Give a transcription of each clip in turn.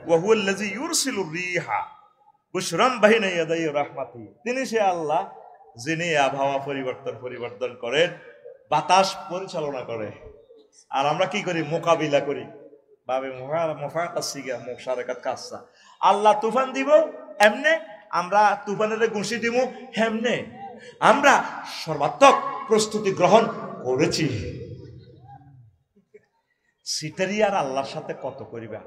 ওয়া হুয়াল্লাযী ইউরসিলুর রিহা বুশরান বাইনা ইয়াদাই রাহমাতি, তিনি সে আল্লাহ যিনি আবহাওয়া পরিবর্তন করেন, বাতাস পরিচালনা করে, আর আমরা কি করি? মোকাবিলা করি। বাবে মুফাকাসিগা মুশারাকাত কাসা, আল্লাহ তুফান দিব এমনে, আমরা তুফানের ঘুষি দিব হেমনে, আমরা সর্বাত্মক প্রস্তুতি গ্রহণ করেছি। সিটারি আর আল্লাহর সাথে কত করিবা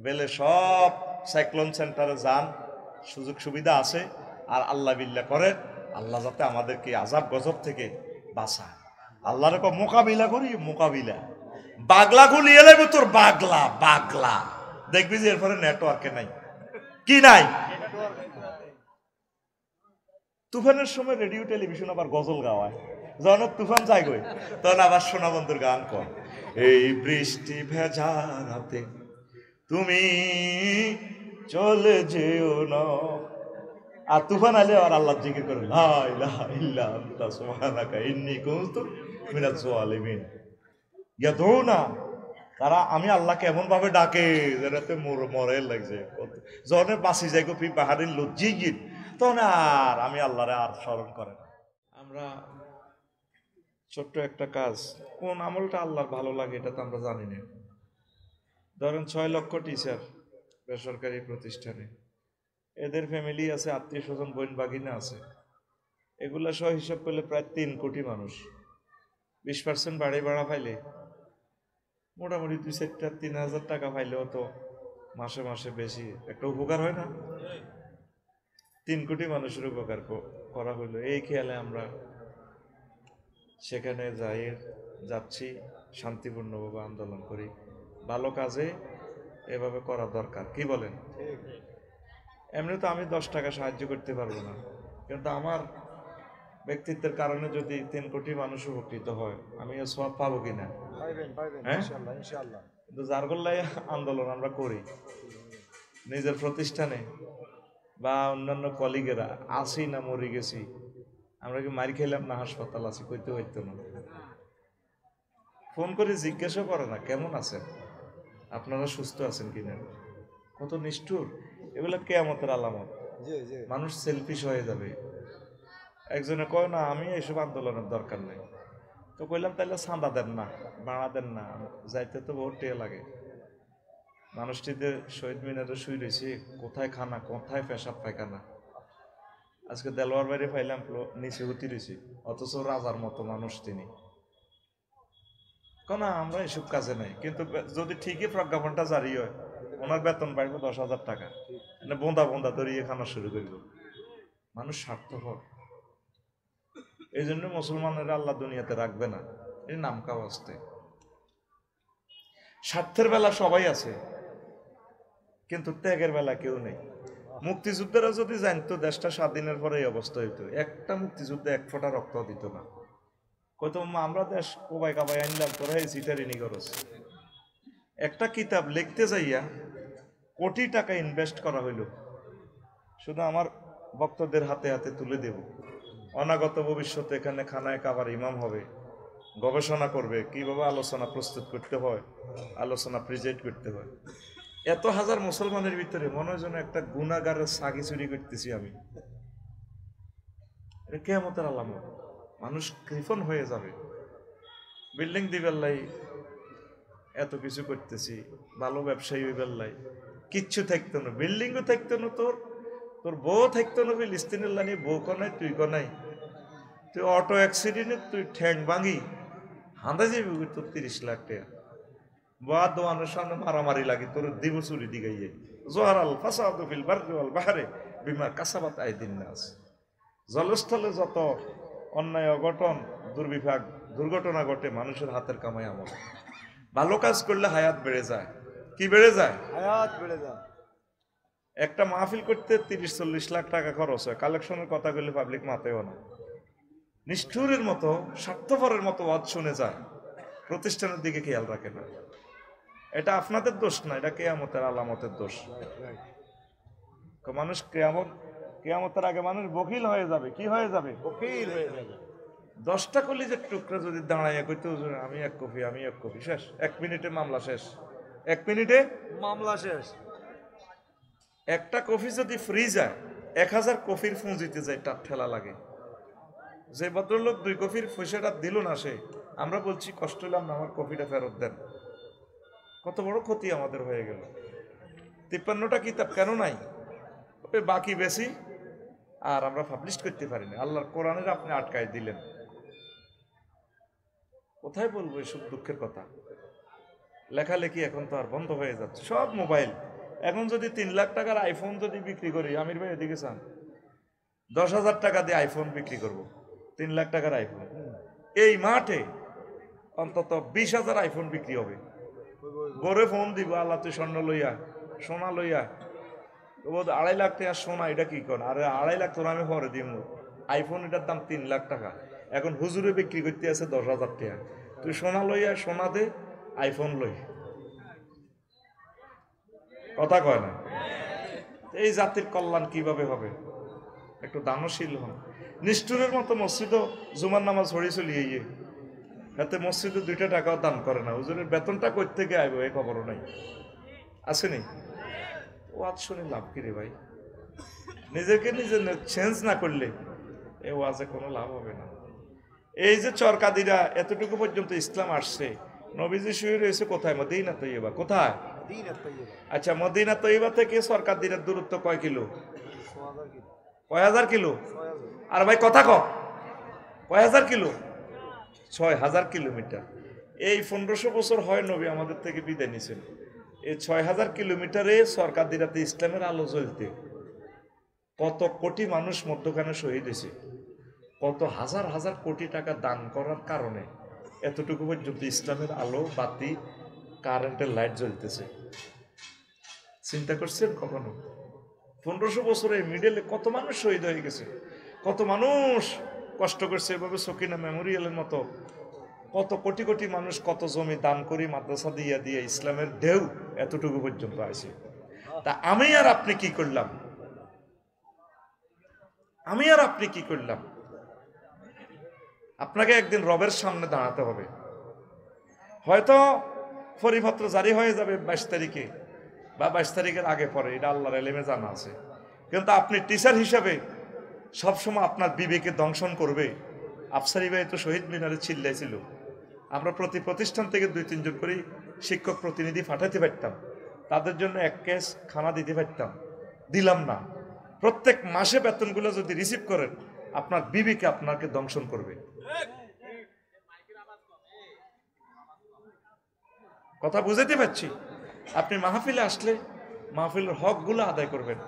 বেলে, সব সাইক্লোন সেন্টারে যান, সুযোগ সুবিধা আছে, আর আল্লাহ বিল্লাহ করেন, আল্লাহ যাতে আমাদেরকে আযাব গজব থেকে বাঁচায়। আল্লাহর মোকাবিলা করি, মোকাবিলা বাগলা গুলি এলে তোর বাগলা বাগলা দেখবি যে এরপরে নেটওয়ার্কে নাই, কি নাই। তুফানের সময় রেডিও টেলিভিশন আবার গজল গাওয়ায়, যখন তুফান যায় গই তখন আবার সোনা বন্ধুর গান কর, এই বৃষ্টি ভেজা রাতে তুমি চলে যেও না। আর তুফান আলে আর আল্লাহ জিকির করে, লা ইলাহা ইল্লা আনতা সুবহানাকা ইন্নী কুনতু মিনাজ জালিমিন। ইয়াদউনা, তারা আমি আল্লাহকে এমন ভাবে ডাকে যেটাতে মরে লাগছে, যখন বাঁচি যাই গো ফি বাহারিল লজ্জিগিন, তখন আর আমি আল্লাহরে আর স্মরণ করে না। আমরা ছোট্ট একটা কাজ, কোন আমলটা আল্লাহর ভালো লাগে এটা তো আমরা জানি না। ধরেন 6 লক্ষ টিচার বেসরকারি প্রতিষ্ঠানে, এদের ফ্যামিলি আছে, আত্মীয় স্বজন, বোন বাগিনা আছে, এগুলা সহ হিসাব করলে প্রায় 3 কোটি মানুষ। 20% বাড়ি ভাড়া পাইলে মোটামুটি 2-3,000 টাকা পাইলেও তো মাসে মাসে বেশি একটা উপকার হয় না? 3 কোটি মানুষের উপকার করা হইলো, এই খেয়ালে আমরা সেখানে যাচ্ছি, শান্তিপূর্ণভাবে আন্দোলন করি। ভালো কাজে এভাবে করা দরকার, কি বলেন? এমনি তো আমি 10 টাকা সাহায্য করতে পারবো না, কিন্তু আমার ব্যক্তিত্বের কারণে যদি 3 কোটি মানুষ উপকৃত হয়, আমি সওয়াব পাবো কিনা? কিন্তু যার গোল্লাই আন্দোলন আমরা করি, নিজের প্রতিষ্ঠানে বা অন্যান্য কলিগেরা আসি না মরে গেছি, আমরা কি মারি খেলাম না হাসপাতাল আছি, কইতে হইতো না। ফোন করে জিজ্ঞাসা করে না কেমন আছেন, আপনারা সুস্থ আছেন কিনা। কত নিষ্ঠুর! এগুলা কিয়ামতের আলামত। মানুষ সেলফিশ হয়ে যাবে। একজনে কয় না আমি এইসব আন্দোলনের দরকার নেই, তো কইলাম তাহলে চাঁদা দেন না, ভাড়া দেন না, যাইতে তো বহুত টিয়া লাগে। মানুষটিদের শহীদ মিনারে শুই রয়েছে, কোথায় খানা, কোথায় পেশাব পায়খানা। আজকে দেলোয়ার বাড়ি পাইলাম নিচে উঠি রয়েছি, অথচ রাজার মতো মানুষ তিনি। না আমরা এসব কাজে নাই, কিন্তু যদি ঠিকই প্রজ্ঞাপনটা জারি হয়, ওনার বেতন বাড়বে 10,000 টাকা, বোঁদা বোঁদা ধরিয়ে খানা শুরু করব। মানুষ স্বার্থপর, এই জন্য মুসলমানেরা আল্লাহ দুনিয়াতে রাখবে না, এই নাম কাওয়াজতে। স্বার্থের বেলা সবাই আছে, কিন্তু ত্যাগের বেলা কেউ নেই। মুক্তিযুদ্ধেরা যদি জানতো দেশটা স্বাধীনের পরে এই অবস্থা হইতো, একটা মুক্তিযুদ্ধে 1 ফোঁটা রক্ত দিত না। কত আমরা দেশ কোবাই কাবাই আনলাম, তোরা এই সিটারিনি করস। একটা কিতাব লিখতে যাইয়া কোটি টাকা ইনভেস্ট করা হইল, শুধু আমার ভক্তদের হাতে হাতে তুলে দেব। অনাগত ভবিষ্যতে এখানে খানায় কাবার ইমাম হবে, গবেষণা করবে কিভাবে আলোচনা প্রস্তুত করতে হয়, আলোচনা প্রেজেন্ট করতে হয়। এত হাজার মুসলমানের ভিতরে মনে হয় যেন একটা গুনাহগারের সাগি চুরি করতেছি আমি। এটা কিয়ামতের আলামত। মানুষ কৃপণ হয়ে যাবে। বিল্ডিং দিবেল্লাই এত কিছু করতেছি, ভালো ব্যবসায়ী হইবেল্লাই কিচ্ছু থাকতো না, বিল্ডিংও থাকতো না, তোর বউ থাকতো না, ফিলিস্তিনের লানি বউ কনাই তুই কনাই, তুই অটো অ্যাক্সিডেন্টে তুই ঠ্যাং ভাঙি হাঁদা যাবি, তোর 30 লাখ টাকা বা দোয়ানের সামনে মারামারি লাগি, তোর দিব চুরি দিগাইয়ে। জোহারাল ফাসাদু ফিল বাররি ওয়াল বাহরি বিমা কাসাবাত আইদিন নাস। জলস্থলে যত অন্যায় অঘটন দুর্বিভাগ দুর্ঘটনা ঘটে মানুষের হাতের কামাই আমল। ভালো কাজ করলে হায়াত বেড়ে যায়। কি বেড়ে যায়? হায়াত বেড়ে যায়। একটা মাহফিল করতে 30-40 লাখ টাকা খরচ হয়, কালেকশনের কথা বললে পাবলিক মাতেও না। নিষ্ঠুরের মতো স্বার্থপরের মতো ওয়াজ শুনে যায়, প্রতিষ্ঠানের দিকে খেয়াল রাখে না। এটা আপনাদের দোষ না, এটা কিয়ামতের আলামতের দোষ। মানুষ কিয়ামতের আগে মানুষ বকিল হয়ে যাবে। কি হয়ে যাবে? বকিল হয়ে যাবে। 10টা কলিজের টুকরা যদি দাঁড়াইয়া কইতে আমি 1 কপি শেষ, 1 মিনিটে মামলা শেষ, 1 মিনিটে মামলা শেষ। একটা কফি যদি ফ্রি যায় 1000 কফির পুঁজিতে যায় তার ঠেলা লাগে। যে ভদ্রলোক 2 কফির পয়সাটা দিল না, সে আমরা বলছি কষ্ট হলাম না, আমার কফিটা ফেরত দেন। কত বড় ক্ষতি আমাদের হয়ে গেল। 53টা কিতাব কেন নাই? বাকি বেশি আর আমরা পাবলিশ করতে পারিনি। আল্লাহর কোরআনের আপনি আটকায় দিলেন। কোথায় বলবো এসব দুঃখের কথা? লেখালেখি এখন তো আর বন্ধ হয়ে যাচ্ছে, সব মোবাইল। এখন যদি 3 লাখ টাকার আইফোন যদি বিক্রি করি, আমির ভাই এদিকে চান, 10,000 টাকা দিয়ে আইফোন বিক্রি করব, 3 লাখ টাকার আইফোন। এই মাঠে অন্তত 20,000 আইফোন বিক্রি হবে। গড়ে ফোন দিব, আল্লাহ তুই স্বর্ণ লইয়া, সোনা লইয়া, 2.5 লাখ টাকা সোনা, এটা কি কর? আরে 2.5 লাখ তোর আমি পরে দিব। আইফোন এটার দাম 3 লাখ টাকা, এখন হুজুরে বিক্রি করতে আছে 10,000 টাকা। তুই সোনা লইয়া, সোনা দে, আইফোন লই। কথা কয় না? এই জাতির কল্যাণ কিভাবে হবে? একটু দানশীল হন। নিষ্ঠুরের মতো মসজিদও জুমার নামাজ হরি চলিয়ে গিয়ে হাতে মসজিদে 2টা টাকাও দান করে না। হুজুরের বেতনটা কই থেকে আইব এই খবরও নাই, আসেনি? ওয়াজ শুনে লাভ কি রে ভাই? নিজেকে নিজে চেঞ্জ না করলে এই ওয়াজে কোনো লাভ হবে না। এই যে চরকাদিরা এতটুকু পর্যন্ত ইসলাম আসছে, নবীজি শুয়ে রয়েছে কোথায়? মদিনা তৈয়বা। কোথায়? আচ্ছা, মদিনা তৈয়বা থেকে চরকাদিরার দূরত্ব কয় কিলো? কয় হাজার কিলো? আর ভাই কথা কয় হাজার কিলো? 6,000 কিলোমিটার। এই 1500 বছর হয় নবী আমাদের থেকে বিদায় নিয়েছেন। এই 6,000 কিলোমিটারে সরকারদিরাতে ইসলামের আলো জ্বলতে কত কোটি মানুষ মধ্যখানে শহীদ হয়েছে, কত হাজার হাজার কোটি টাকা দান করার কারণে এতটুকু পর্যন্ত ইসলামের আলো, বাতি, কারেন্টের লাইট জ্বলতেছে। চিন্তা করছেন কখনো? 1500 বছরের মিডলে কত মানুষ শহীদ হয়ে গেছে, কত মানুষ কষ্ট করছে। এভাবে সকিনা মেমোরিয়ালের মতো কত কোটি কোটি মানুষ কত জমি দান করি, মাদ্রাসা দিয়ে দিয়ে ইসলামের ঢেউ এতটুকু পর্যন্ত আসে। তা আমি আর আপনি কি করলাম? আমি আর আপনি কি করলাম? আপনাকে একদিন রবের সামনে দাঁড়াতে হবে। হয়তো পরিপত্র জারি হয়ে যাবে 22 তারিখে বা 22 তারিখের আগে পরে, এটা আল্লাহর এলেমে জানা আছে। কিন্তু আপনি টিচার হিসেবে সবসময় আপনার বিবেকে দংশন করবে। আফসারি ভাই তো শহীদ মিনারে চিল্লাইছিল, আমরা প্রতি প্রতিষ্ঠান থেকে 2-3 জন করে শিক্ষক প্রতিনিধি পাঠাতে পারতাম, তাদের জন্য 1 কেস খানা দিতে পারতাম, দিলাম না। প্রত্যেক মাসে বেতনগুলো যদি রিসিভ করেন, আপনার বিবেকে আপনাকে দংশন করবে। কথা বুঝাতে পারছি? আপনি মাহফিলে আসলে মাহফিলের হকগুলো আদায় করবেন।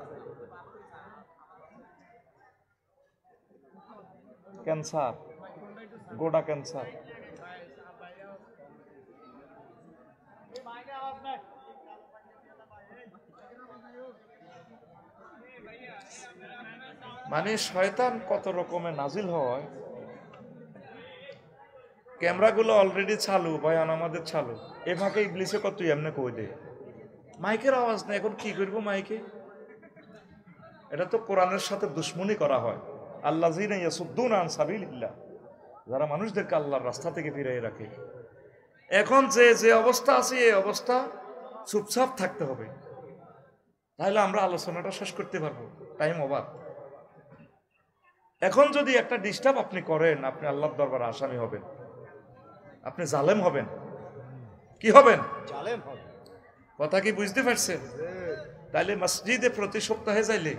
ক্যান্সার, গোড়া ক্যান্সার, মানে শয়তান কত রকমের নাজিল হয়। ক্যামেরাগুলো অলরেডি চালু, বয়ান আমাদের চালু, এ ফাঁকে ইবলিসে কত এমনি কই দে, মাইকের আওয়াজ না, এখন কি করবো মাইকে? এটা তো কোরআনের সাথে দুশ্মনী করা হয়। আল্লাযীনা ইয়াসুদ্দুনা আন সাবিলিল্লাহ, যারা মানুষদেরকে আল্লাহর রাস্তা থেকে ফিরিয়ে রাখে। এখন যে অবস্থা আছে, এই অবস্থা চুপচাপ থাকতে হবে, তাহলে আমরা আলোচনাটা শেষ করতে পারবো। Time over. এখন যদি একটা ডিস্টার্ব আপনি করেন, আপনি আল্লাহর দরবারে আসামি হবেন, আপনি জালেম হবেন। কি হবেন? জালেম হবেন। কথা কি বুঝতে পারছেন? তাইলে মসজিদে প্রতি সপ্তাহে যাইলে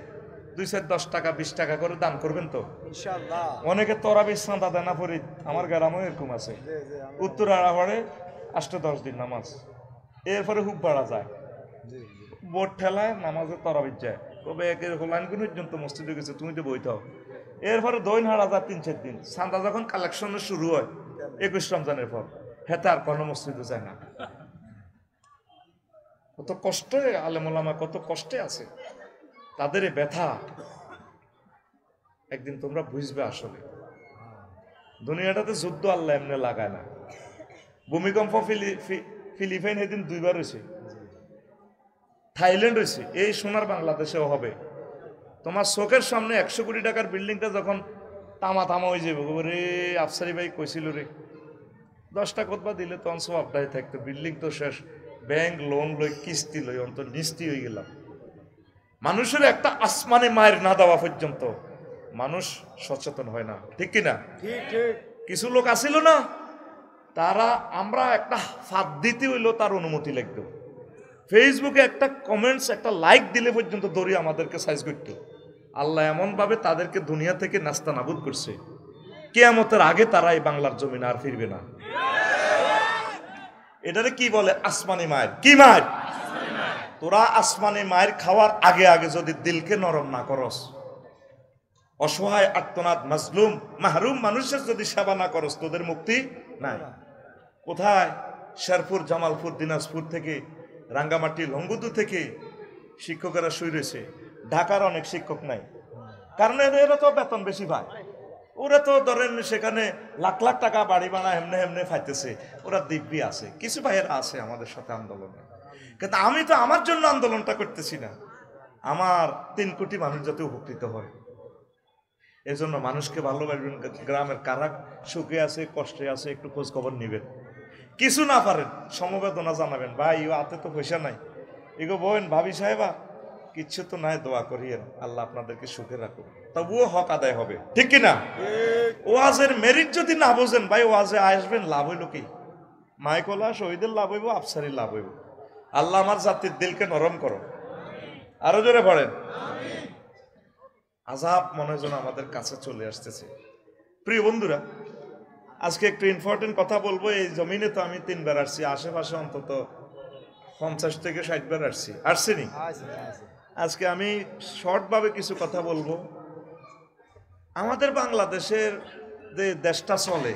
2-10 টাকা 20 টাকা করে দান করবেন তো ইনশাআল্লাহ। অনেকে তরাবির চাঁদা দেয় না ফরিদ, আমার গ্রামেও এরকম আছে। উত্তর আড়াবাড়ে 8-10 দিন নামাজ, এরপরে হুক বাড়া যায়, বোট ঠেলায় নামাজে তরাবির যায়, তবে একের হোলাইন কোন পর্যন্ত মসজিদে গেছে, তুমি তো বইতাও। এরপরে দৈন হারা যায় 3-4 দিন। চাঁদা যখন কালেকশন শুরু হয় 21 রমজানের পর, হেতে আর কোনো মসজিদে যায় না। কত কষ্টে আলেম ওলামা, কত কষ্টে আছে, তাদের ব্যথা একদিন তোমরা বুঝবে। আসলে দুনিয়াটাতে যুদ্ধ আল্লাহ এমনি লাগায় না। ভূমিকম্প ফিলিপাইন এদিন 2বার হয়েছে, থাইল্যান্ড হয়েছে, এই সোনার বাংলাদেশেও হবে। তোমার চোখের সামনে 100 কোটি টাকার বিল্ডিংটা যখন তামা হয়ে যাবে, রে আফসারি ভাই কইছিল রে, 10টা কোতবা দিলে তখন সব আপডাই থাকতো, বিল্ডিং তো শেষ, ব্যাংক লোন লই, কিস্তি লই, অন্তত নিস্তি হয়ে গেলাম। মানুষের একটা আসমানে মায়ের না দেওয়া পর্যন্ত মানুষ সচেতন হয় না, ঠিক কিনা? কিছু লোক আসিল না, তারা আমরা একটা ফাঁদ দিতে হইলো তার অনুমতি লাগবে। ফেসবুকে একটা কমেন্টস, একটা লাইক দিলে পর্যন্ত দড়ি আমাদেরকে সাইজ করতে। আল্লাহ এমনভাবে তাদেরকে দুনিয়া থেকে নাস্তা নাবুদ করছে, কিয়ামতের আগে তারা এই বাংলার জমিন আর ফিরবে না। এটারে কি বলে? আসমানি মায়ের। কি মায়ের? তোরা আসমানি মায়ের খাওয়ার আগে আগে যদি দিলকে নরম না করস, অসহায় আর্তনাদ মাজলুম মাহরুম মানুষের যদি সেবা না করস, তোদের মুক্তি নাই। কোথায়? শেরপুর, জামালপুর, দিনাজপুর থেকে, রাঙ্গামাটি, লঙ্গুদু থেকে শিক্ষকেরা শুই রয়েছে। ঢাকার অনেক শিক্ষক নাই, কারণ এরা তো বেতন বেশি পায়। ওরা তো ধরেন সেখানে লাখ লাখ টাকা বাড়ি বানা হেমনে হেমনে ফাইতেছে, ওরা দিব্যি আছে। কিছু ভাইয়েরা আছে আমাদের সাথে আন্দোলনে, কিন্তু আমি তো আমার জন্য আন্দোলনটা করতেছি না, আমার 3 কোটি মানুষ যাতে উপকৃত হয়। এজন্য মানুষকে ভালোবাসবেন। গ্রামের কারা সুখে আছে, কষ্টে আছে, একটু খোঁজ খবর নিবেন। কিছু না পারেন সমবেদনা জানাবেন। ভাই ও হাতে তো পয়সা নাই, এগো বোন, ভাবি সাহেবা, কিচ্ছু তো নাই, দোয়া করিয়েন, আল্লাহ আপনাদেরকে সুখে রাখুন, তবুও হক আদায় হবে, ঠিক কিনা? ওয়াজের মেরিট যদি না বোঝেন ভাই, ওয়াজে আসবেন, লাভ হইল কি? মাইকলা শহীদের লাভ হইব, আফসারির লাভ হইব। আল্লাহ আমার জাতির দিলকে নরম করো। আরো জোরে পড়েন। আযাব মনে যেন আমাদের কাছে চলে আসতেছে। প্রিয় বন্ধুরা, আজকে একটু ইম্পর্টেন্ট কথা বলবো। এই জমিনে তো আমি 3 বার আসছি, আশেপাশে অন্তত 50 থেকে 60 বার আসছিনি। আজকে আমি শর্টভাবে কিছু কথা বলবো। আমাদের বাংলাদেশের যে দেশটা চলে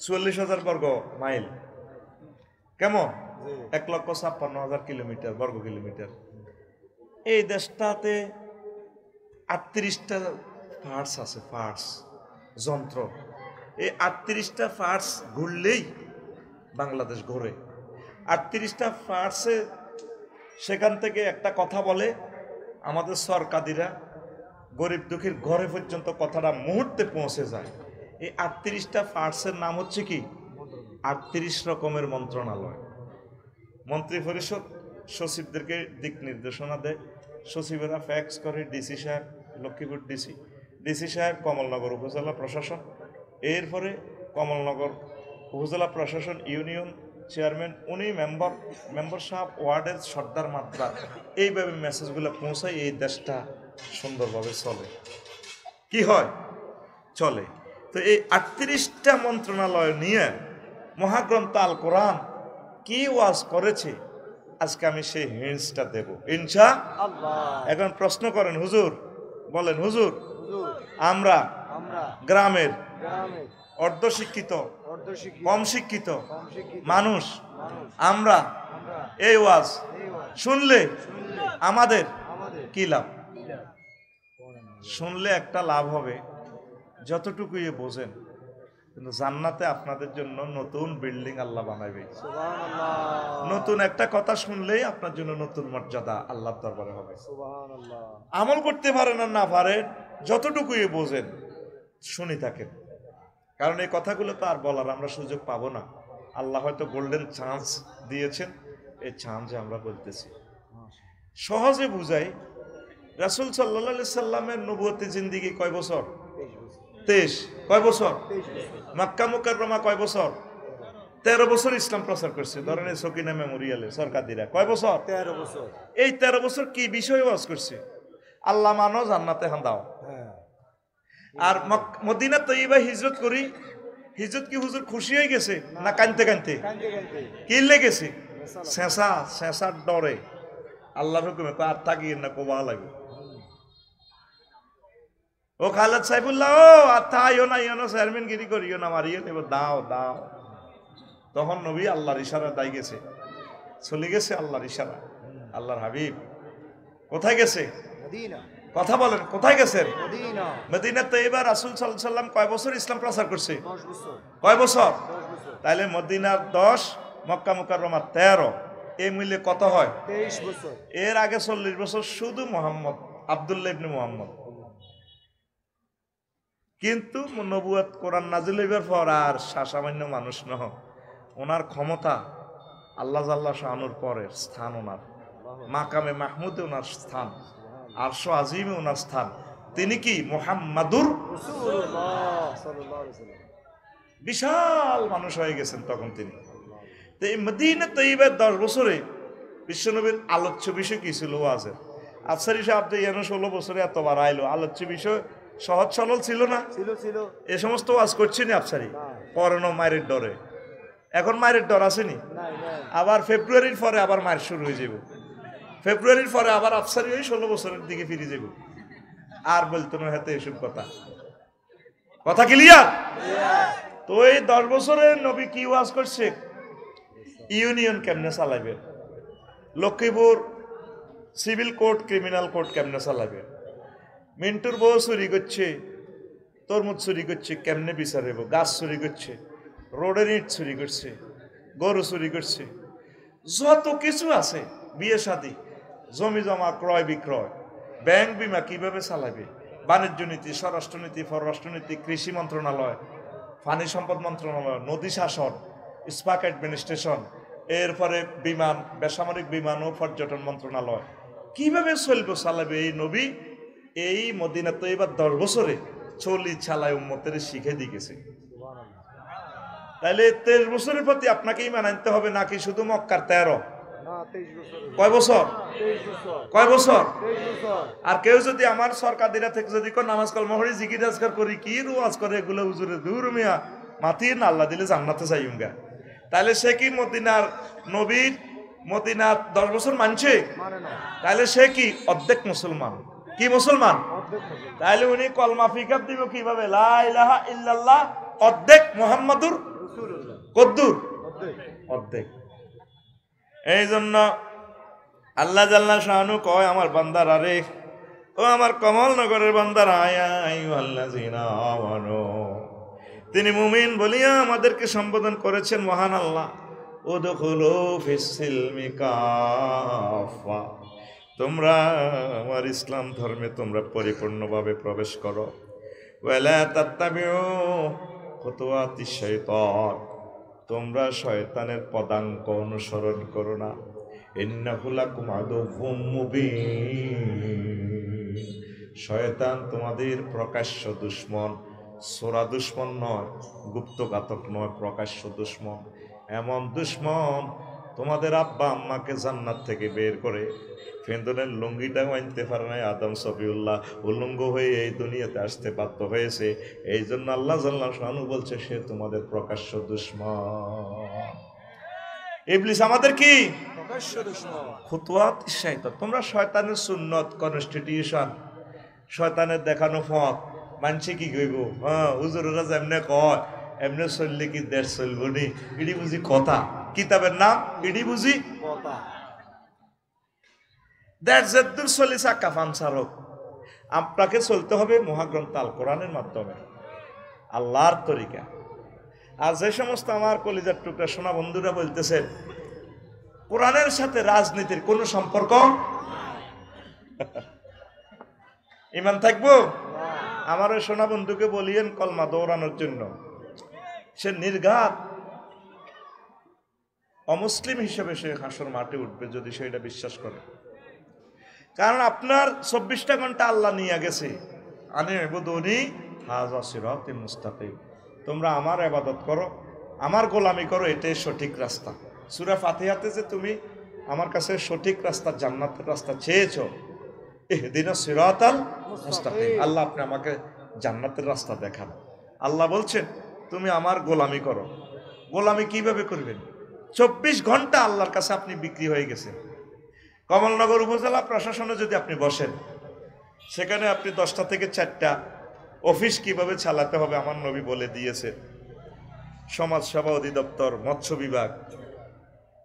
44,000 বর্গ মাইল, কেমন? 1,56,000 কিলোমিটার, বর্গ কিলোমিটার। এই দেশটাতে 38টা পার্টস আছে, পার্টস, যন্ত্র। এই 38টা পার্টস ঘুরলেই বাংলাদেশ ঘোরে। 38টা পার্টসে সেখান থেকে একটা কথা বলে, আমাদের সরকারিরা গরিব দুঃখীর ঘরে পর্যন্ত কথাটা মুহূর্তে পৌঁছে যায়। এই 38টা পার্টসের নাম হচ্ছে কি? 38 রকমের মন্ত্রণালয়। মন্ত্রী পরিষদ সচিবদেরকে দিক নির্দেশনা দেয়, সচিবেরা ফ্যাক্স করে ডিসি সাহেব, লক্ষ্মীপুর ডিসি, ডিসি সাহেব কমলনগর উপজেলা প্রশাসন, এরপরে কমলনগর উপজেলা প্রশাসন ইউনিয়ন চেয়ারম্যান, উনি মেম্বার সাহেব, ওয়ার্ডের সর্দার মাত্রা, এইভাবে মেসেজগুলো পৌঁছায়। এই দেশটা সুন্দরভাবে চলে। কি হয়? চলে। তো এই 38টা মন্ত্রণালয় নিয়ে মহাগ্রন্থ আল কোরআন কি ওয়াজ করেছে, আজকে আমি সেই হিন্টসটা দেব ইনশাআল্লাহ। এখন প্রশ্ন করেন, হুজুর বলেন, হুজুর আমরা গ্রামের অর্ধশিক্ষিত, কম শিক্ষিত মানুষ, আমরা এই ওয়াজ শুনলে আমাদের কি লাভ? শুনলে একটা লাভ হবে, যতটুকু বোঝেন, কিন্তু জান্নাতে আপনাদের জন্য নতুন বিল্ডিং আল্লাহ বানাবে। নতুন একটা কথা শুনলেই আপনার জন্য নতুন মর্যাদা আল্লাহর দরবারে হবে। আমল করতে পারেন আর না পারেন, যতটুকু বোঝেন শুনি থাকেন, কারণ এই কথাগুলো তো আর বলার আমরা সুযোগ পাবো না। আল্লাহ হয়তো গোল্ডেন চান্স দিয়েছেন, এই চান্সে আমরা বলতেছি। সহজে বুঝাই, রাসূল সাল্লাল্লাহু আলাইহি সাল্লামের নবুয়তি জিন্দেগি কয় বছর? 23। কয় বছর? মক্কা মুকাররমা কয় বছর? 13 বছর ইসলাম প্রচার করছে। ধরেন এই সকিনা মেমোরিয়ালে সরকারিরা কয় বছর? 13 বছর। এই 13 বছর কি বিষয় ওয়াজ করছে? আল্লাহ মানো, জান্নাতে হান্দাও। আর মদিনা তৈয়বা হিজরত করি, হিজরত কি হুজুর খুশি হয়ে গেছে না কানতে কানতে? কি লেগেছে? শেষার ডরে আল্লাহর হুকুমে আর থাকি না, কোবা লাগে। ও খালেদ সাইফুল্লাহ, ও আর থাইও না, ইয়নো চেয়ারম্যান গিরি করিও না, মারিও নেব, দাও দাও। তখন নবী আল্লাহর ইশারা দাই গেছে, চলে গেছে আল্লাহর ইশারা। আল্লাহর হাবিব কোথায় গেছে? কথা বলেন, কোথায় গেছেন? মদিনা তৈয়বা। রাসূল সাল্লাল্লাহু আলাইহি সাল্লাম কয় বছর ইসলাম প্রচার করছে? 10 বছর। কয় বছর? তাইলে মদিনার 10, মক্কা মুকাররমা 13, এই মিলে কত হয়? 23 বছর। এর আগে 40 বছর শুধু মুহাম্মদ, আব্দুল্লাহ ইবনে মুহাম্মদ। কিন্তু নবুয়ত কোরআন নাজিল হইবার পর আর সামান্য মানুষ নহ, ওনার ক্ষমতা আল্লাহ জাল্লা শানুর পরের স্থান, ওনার মাকামে মাহমুদে ওনার স্থান। আরশ আজিমে ওনার স্থান। তিনি কি মুহাম্মাদুর রাসূলুল্লাহ সাল্লাল্লাহু আলাইহি ওয়াসাল্লাম। বিশাল মানুষ হয়ে গেছেন তখন তিনি। তো এই মদিনা তৈয়বার 10 বছরে বিশ্বনবীর আলোচ্য বিষয় কি ছিল? ওয়াজের। আফসারি সাহেব যে 16 বছরে এতবার আইলো, আলোচ্য বিষয় সহজ সরল ছিল না? ছিল এ সমস্ত ওয়াজ করছেনি আফসারি না। করোনা মায়ের ডরে। এখন মায়ের ডর আসেনি। নাই আবার ফেব্রুয়ারির পরে আবার মায়ের শুরু হয়ে যাব। ফেব্রুয়ারির পরে আবার আফসারি ওই 16 বছরের দিকে ফিরে যাব। আর বলতো না হাতে এসব কথা। কথা ক্লিয়ার? তো এই 10 বছরে নবী কি ওয়াজ করছে? ইউনিয়ন কেমনে চালাবে, Lakshmipur civil court criminal court কেমনে চালাবে, মিন্টুর বউ চুরি করছে, তরমুজ চুরি করছে কেমনে বিচার হইব, গাছ চুরি করছে, রোডের ইট চুরি করছে, গরু চুরি করছে, যত কিছু আছে, বিয়ে শাদী, জমি জমা ক্রয় বিক্রয়, ব্যাংক বিমা কিভাবে চালাবে, বাণিজ্য নীতি, স্বরাষ্ট্রনীতি, পররাষ্ট্রনীতি, কৃষি মন্ত্রণালয়, পানি সম্পদ মন্ত্রণালয়, নদী শাসন, স্পাক অ্যাডমিনিস্ট্রেশন, এরপরে বিমান, বেসামরিক বিমান ও পর্যটন মন্ত্রণালয়, কিভাবে চলবে চালাবে এই নবী এই মদিনা তো এবার 10 বছরে চলি চালায় উম্মতের শিখে দিয়ে গেছে। তাহলে 23 বছরের প্রতি আপনাকেই মানাইতে হবে নাকি শুধু মক্কার 13? কয় বছর? কয় বছর? আর কেউ যদি আমার সরকার দিনা থেকে যদি নামাজ কলমা পড়ি জিকির আজকার করি কি রুয়াজ করে এগুলো হুজুরে দূর মিয়া মাতিয়ে না আল্লাহ দিলে জান্নাতে যাইউঙ্গা, তাহলে সে কি মদিনার নবীর মদিনার 10 বছর মানছে? তাহলে সে কি অর্ধেক মুসলমান? কি মুসলমান? তাহলে উনি কলমা ফিকার দিব কিভাবে? লা ইলাহা ইল্লাল্লাহ অর্ধেক, মুহাম্মাদুর কদ্দুর অর্ধেক। এই জন্য আল্লাহ জাল্লা শাহানু কয় আমার বান্দার, আরে ও আমার কমলনগরের বান্দার, তিনি মুমিন বলিয়া আমাদেরকে সম্বোধন করেছেন মহান আল্লাহ। উদখুলু ফিস-সিলমি কাফা, তোমরা আমার ইসলাম ধর্মে তোমরা পরিপূর্ণভাবে প্রবেশ করো। ওয়ালা তাত্তাবিউ খুতুওয়াতিশ শাইতান, তোমরা শয়তানের পদাঙ্ক অনুসরণ করো না। ইন্নাহু লাকুম আদুউম মুবিন, শয়তান তোমাদের প্রকাশ্য দুশমন, সোরা দুশমন নয়, গুপ্তঘাতক নয়, প্রকাশ্য দুশমন। এমন দুশমন তোমাদের আব্বা আম্মাকে জান্নাত থেকে বের করে ফেন্দনের লুঙ্গিটাও আনতে পারে নাই। আদম সফিউল্লাহ উলঙ্গ হয়ে এই দুনিয়াতে আসতে বাধ্য হয়েছে। এই জন্য আল্লাহ জাল্লা শানু বলছে সে তোমাদের প্রকাশ্য দুশমন। ইবলিস আমাদের কি? প্রকাশ্য দুশমন। খুতুওয়াত শাইতান, তোমরা শয়তানের সুন্নত কনস্টিটিউশন, শয়তানের দেখানো পথ মানছে কি কইব? হ্যাঁ হুজুরেরা যেমনে কয় এমনে চললে কি দেশ চলব নি? ইডি বুঝি কথা, কিতাবের নাম ইডি বুঝি কথা। দেশ যেদূর চলিছে কাফান সারক, আপনাকে চলতে হবে মহাগ্রন্থ আল কোরআনের মাধ্যমে, আল্লাহর তরিকা। আর যে সমস্ত আমার কলিজার টুকরা সোনা বন্ধুরা বলতেছেন কোরআনের সাথে রাজনীতির কোনো সম্পর্ক, ইমান থাকবো? আমার ওই সোনা বন্ধুকে বলিয়েন কলমা দৌড়ানোর জন্য, সে নির্ঘাত অমুসলিম হিসেবে সে হাসর মাঠে উঠবে যদি সেটা বিশ্বাস করে। কারণ আপনার 24টা ঘন্টা আল্লাহ নিয়ে গেছে, আনি ইবুদুনি হাযা সিরাতুল মুস্তাকিম, তোমরা আমার ইবাদত করো, আমার গোলামি করো, এটাই সঠিক রাস্তা। সূরা ফাতিহাতে যে তুমি আমার কাছে সঠিক রাস্তা, জান্নাতের রাস্তা চেয়েছো, ইহদিনাস সিরাতাল মুস্তাকিম, আল্লাহ আপনি আমাকে জান্নাতের রাস্তা দেখান। আল্লাহ বলছেন তুমি আমার গোলামি করো। গোলামি কিভাবে করবেন? 24 ঘন্টা আল্লাহর কাছে আপনি বিক্রি হয়ে গেছেন। কমলনগর উপজেলা প্রশাসনে যদি আপনি বসেন, সেখানে আপনি 10টা থেকে 4টা অফিস কিভাবে চালাতে হবে আমার নবী বলে দিয়েছে। সমাজ সেবা অধিদপ্তর, মৎস্য বিভাগ,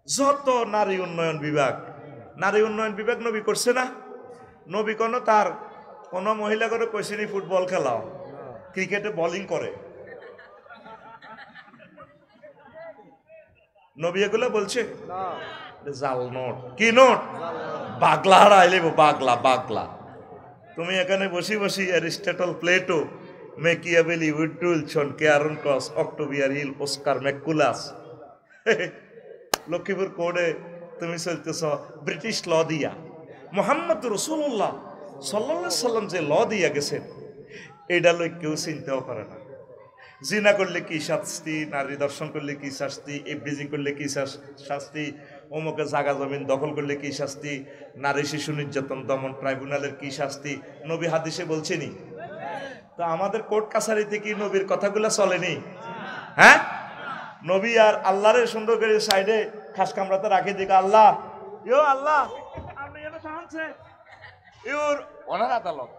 যত নারী উন্নয়ন বিভাগ, নারী উন্নয়ন বিভাগ নবী করছে না? নবী কোনো তার কোনো মহিলা করে কইসিনি ফুটবল খেলাও, ক্রিকেটে বোলিং করে, নবী এগুলো বলছে? জাল নোট। কি নোট? বাগলা হারাইলে বাগলা বাগলা। তুমি এখানে বসি বসি অ্যারিস্টটল, প্লেটো, মেকিয়াভেলি, উইডুলসন, কেয়ারন ক্রস, অক্টোভিয়ার হিল, অস্কার ম্যাকুলাস, লক্ষ্মীপুর কোর্টে তুমি চলতেছ ব্রিটিশ ল দিয়া। মুহাম্মদ রাসূলুল্লাহ সাল্লাল্লাহু আলাইহি সাল্লাম যে ল দিয়া গেছেন এটা লই কেউ চিন্তাও করে না। জিনা করলে কি শাস্তি, নারী দর্শন করলে কি শাস্তি, ইভরিজিং করলে কি শাস্তি, অমুকে জাগা জমিন দখল করলে কি শাস্তি, নারী শিশু নির্যাতন দমন ট্রাইব্যুনালের কি শাস্তি, নবী হাদিসে বলছেনি। তো আমাদের কোর্ট কাছারিতে কি নবীর কথাগুলো চলেনি? হ্যাঁ, নবী আর আল্লাহরে সুন্দর করে সাইডে খাস কামরাতে রাখে দিকে, আল্লাহ ইয়ো আল্লাহ আপনি এনে সাহায্যে ইউর ওনার আদালত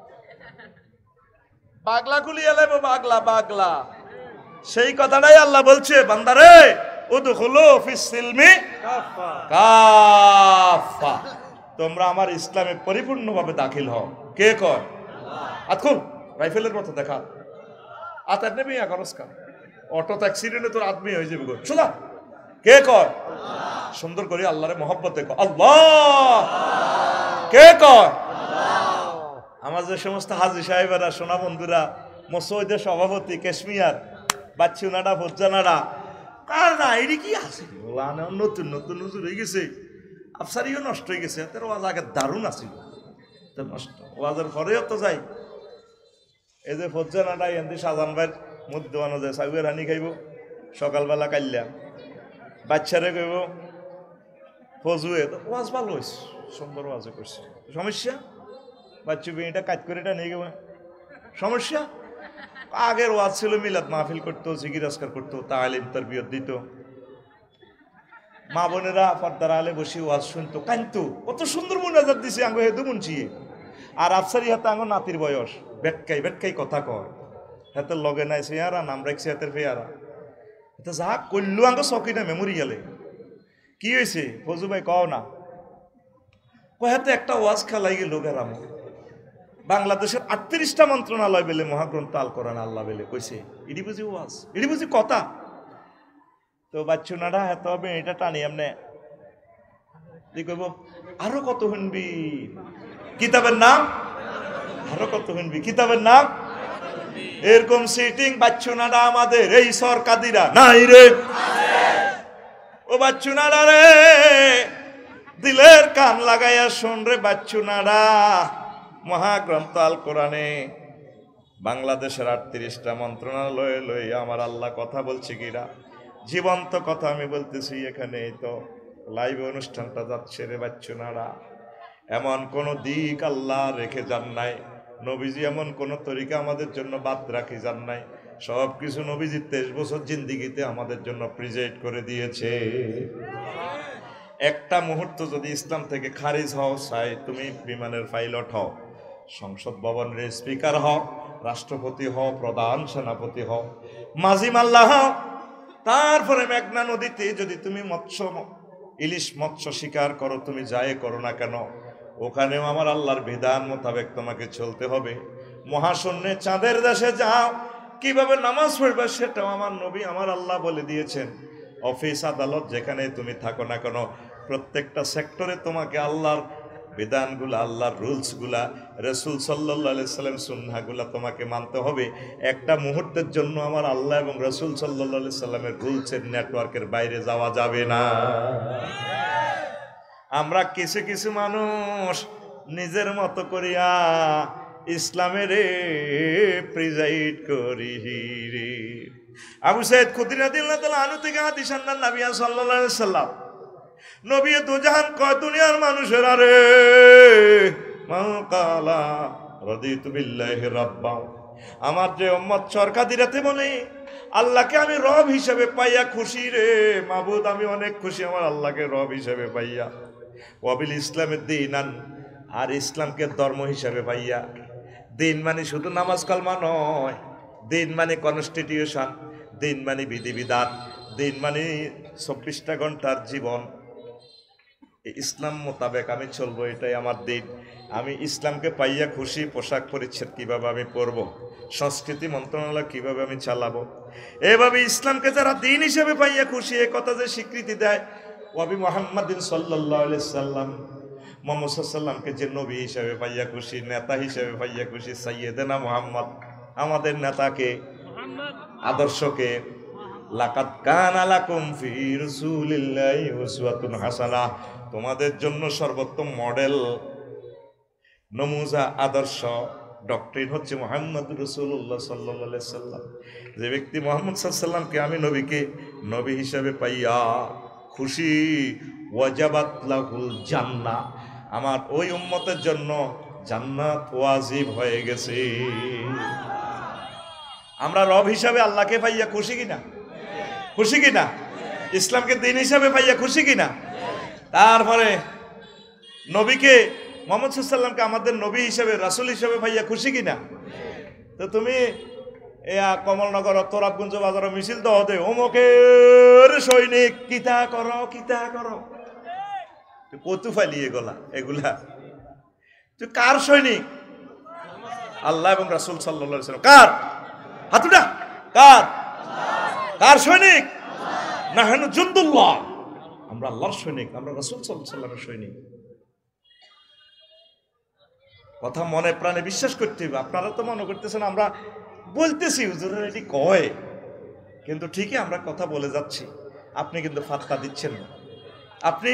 পাগলা গুলি এলে পাগলা পাগলা। সেই কথাটাই আল্লাহ বলছে, বান্দারে উদখুলু ফিস সিলমি কাফা, তোমরা আমার ইসলামে পরিপূর্ণভাবে দাখিল হও। কে কয়? আতকুল রাইফেলের মতো দেখা আতার নেবে করসকা অটো অ্যাক্সিডেন্টে তোর আদমি হয়ে যাবে গো সোজা। কে কয়? সুন্দর করে আল্লাহরে মহব্বত দেখো, আল্লাহ। কে কয়? আমার যে সমস্ত হাজি সাহেবেরা, সোনা বন্ধুরা, মসজিদের সভাপতি, কাশ্মীর বাচ্চুনাডা ভোজানাডা, কার না এটি কি আছে নতুন নতুন নজর হয়ে গেছে, আফসারিও নষ্ট হয়ে গেছে। তার ওয়াজ আগে দারুণ আছিল, নষ্ট ওয়াজের পরেও তো যাই। এই যে ভোজানাডা এমনি সাজান ভাইয়ের মধ্যে আনা যায়, সাগুয়ের হানি খাইব সকালবেলা কাইলা, বাচ্চারে কইব ফজুয়ে, ওয়াজ ভালো হয়েছে, সুন্দর ওয়াজে করছে। সমস্যা বাচ্চু বিটা কাজ করে এটা নিয়ে গেবে, সমস্যা। আগের ওয়াজ ছিল মিলাদ মাহফিল করতো, জিকির আজকার করতো, তালিম তারবিয়ত দিত, মা বোনেরা পর্দার আলে বসে ওয়াজ শুনতো, কানতো, কত সুন্দর মুনাজাত দিছে আঙ্গ হেদু মুনছিয়ে। আর আফসারি হাতে আঙ্গ নাতির বয়স, বেটকাই বেটকাই কথা কয়, হাতের লগে নাই চেয়ারা, নাম রাখছে হাতের ফেয়ারা, এটা যা করলো আঙ্গ চকি না মেমোরি গেলে। কি হয়েছে ফজু ভাই কও না? হাতে একটা ওয়াজ খেলাই গেল গেলাম। বাংলাদেশের 38টা মন্ত্রণালয় বেলে মহাগ্রন্থ আল কোরআন আল্লাহ বেলে কইছে, এটি বুঝি ওয়াজ, এটি বুঝি কথা। তো বাচ্চু নাডা এত হবে এটা টানি এমনে কইব, আরো কত শুনবি কিতাবের নাম, আরো কত শুনবি কিতাবের নাম। এরকম সিটিং বাচ্চু নাডা আমাদের এই সরকাদিরা নাই রে। ও বাচ্চু নাডা রে, দিলের কান লাগাইয়া শোন রে বাচ্চু নাডা, মহাগ্রন্থ আল কোরআনে বাংলাদেশের 38টা মন্ত্রণালয় লই আমার আল্লাহ কথা বলছে কিরা, জীবন্ত কথা আমি বলতেছি। এখানে তো লাইভ অনুষ্ঠানটা যাচ্ছে রে বাচ্চু নাড়া। এমন কোন দিক আল্লাহ রেখে যান নাই, নবীজি এমন কোন তরিকা আমাদের জন্য বাদ রাখি যান নাই। সব কিছু নবীজি 23 বছর জিন্দিগিতে আমাদের জন্য প্রিজাইড করে দিয়েছে। একটা মুহূর্ত যদি ইসলাম থেকে খারিজ হও, চাই তুমি বিমানের পাইলট হও, সংসদ ভবনের স্পিকার হও, রাষ্ট্রপতি হও, প্রধান সেনাপতি হও, মাঝি মাল্লা হও, তারপরে মেঘনা নদীতে যদি তুমি ইলিশ মৎস্য শিকার করো, তুমি যাই করো না কেন, ওখানেও আমার আল্লাহর বিধান মোতাবেক তোমাকে চলতে হবে। মহাশূন্যে চাঁদের দেশে যাও, কিভাবে নামাজ পড়বে সেটাও আমার নবী আমার আল্লাহ বলে দিয়েছেন। অফিস আদালত যেখানে তুমি থাকো না কেন, প্রত্যেকটা সেক্টরে তোমাকে আল্লাহর বিধানগুলা, আল্লাহর রুলসগুলা, রাসূল সাল্লাল্লাহু আলাইহি সাল্লাম সুন্নাহগুলা তোমাকে মানতে হবে। একটা মুহূর্তের জন্য আমার আল্লাহ এবং রাসূল সাল্লাল্লাহু আলাইহি সাল্লামের রুলসের নেটওয়ার্কের বাইরে যাওয়া যাবে না। আমরা কিছু কিছু মানুষ নিজের মতো করিয়া ইসলামের প্রিজাইড করি রে। আবু সাইদ খুদরি রাদিয়াল্লাহু তাআলা আনহু থেকে হাদিস আনলেন, নবী সাল্লাল্লাহু আলাইহি সাল্লাম নবী দুজাহান কয় দুনিয়ার মানুষের আরে মান কালা রাদিতু বিল্লাহি রাব্বা, আমার যে উম্মত সরকাদিরাতে বলে আল্লাহকে আমি রব হিসেবে পাইয়া খুশি রে, মাবুদ আমি অনেক খুশি আমার আল্লাহকে রব হিসেবে পাইয়া, ওয়াবিল ইসলামের দিনান, আর ইসলামকে ধর্ম হিসেবে পাইয়া। দিন মানে শুধু নামাজ কালমা নয়, দিন মানে কনস্টিটিউশন, দিন মানে বিধিবিধান, দিন মানে 24টা ঘন্টার জীবন। ইসলাম মোতাবেক আমি চলবো, এটাই আমার দিন। আমি ইসলামকে পাইয়া খুশি, পোশাক পরিচ্ছদ কিভাবে আমি পরব, সংস্কৃতি মন্ত্রণালয় কিভাবে আমি চালাবো, এভাবে ইসলামকে যারা দিন হিসেবে পাইয়া খুশি, এ কথা যে স্বীকৃতি দেয়, ওয়াবি মুহাম্মাদিন সাল্লাল্লাহু আলাইহি সাল্লাম, মুহাম্মদ সাল্লাল্লাহু আলাইহি সাল্লামকে যে নবী হিসেবে পাইয়া খুশি, নেতা হিসেবে পাইয়া খুশি, সাইয়্যিদনা মুহাম্মদ আমাদের নেতাকে, আদর্শকে, লাকাদ কানা লাকুম ফি রাসূলিল্লাহি উসওয়াতুন হাসানাহ, তোমাদের জন্য সর্বোত্তম মডেল নমুজা, আদর্শ, ডক্ট্রিন হচ্ছে মুহাম্মদ রাসূলুল্লাহ সাল্লাল্লাহু আলাইহি সাল্লাম। যে ব্যক্তি মুহাম্মদ সাল্লাল্লাহু আলাইহি সাল্লামকে আমি নবীকে নবী হিসাবে পাইয়া খুশি, ওয়াজাবাত লাহুল জান্নাহ, আমার ওই উম্মতের জন্য জান্নাত ওয়াজিব হয়ে গেছে। আমরা রব হিসাবে আল্লাহকে পাইয়া খুশি কিনা? খুশি কিনা? ইসলামকে দিন হিসাবে পাইয়া খুশি কিনা? তারপরে নবীকে মুহাম্মদ সাল্লাল্লাহু আলাইহি সাল্লামকে আমাদের নবী হিসাবে, রাসূল হিসাবে পাইয়া খুশি কিনা? তো তুমি কমলনগর তোরাবগঞ্জ বাজার মিছিল দে অমুকের সৈনিক কিতা করো কিতা করো, কতু ফালিয়ে গলা এগুলা। তুই কার সৈনিক? আল্লাহ এবং রাসূল সাল্লাল্লাহু আলাইহি ওয়াসাল্লাম। কার? হাতুটা কার? কার সৈনিক? নাহনু জুনদুল্লাহ, আমরা আল্লাহর সৈনিক, আমরা রাসূল সাল্লাল্লাহু আলাইহি ওয়াসাল্লামের সৈনিক। কথা মনে প্রাণে বিশ্বাস করতে হবে। আপনারা তো মনে করতেছেন আমরা বলতেছি হুজুরের এটি কয়, কিন্তু ঠিকই আমরা কথা বলে যাচ্ছি, আপনি কিন্তু ফাতকা দিচ্ছেন না। আপনি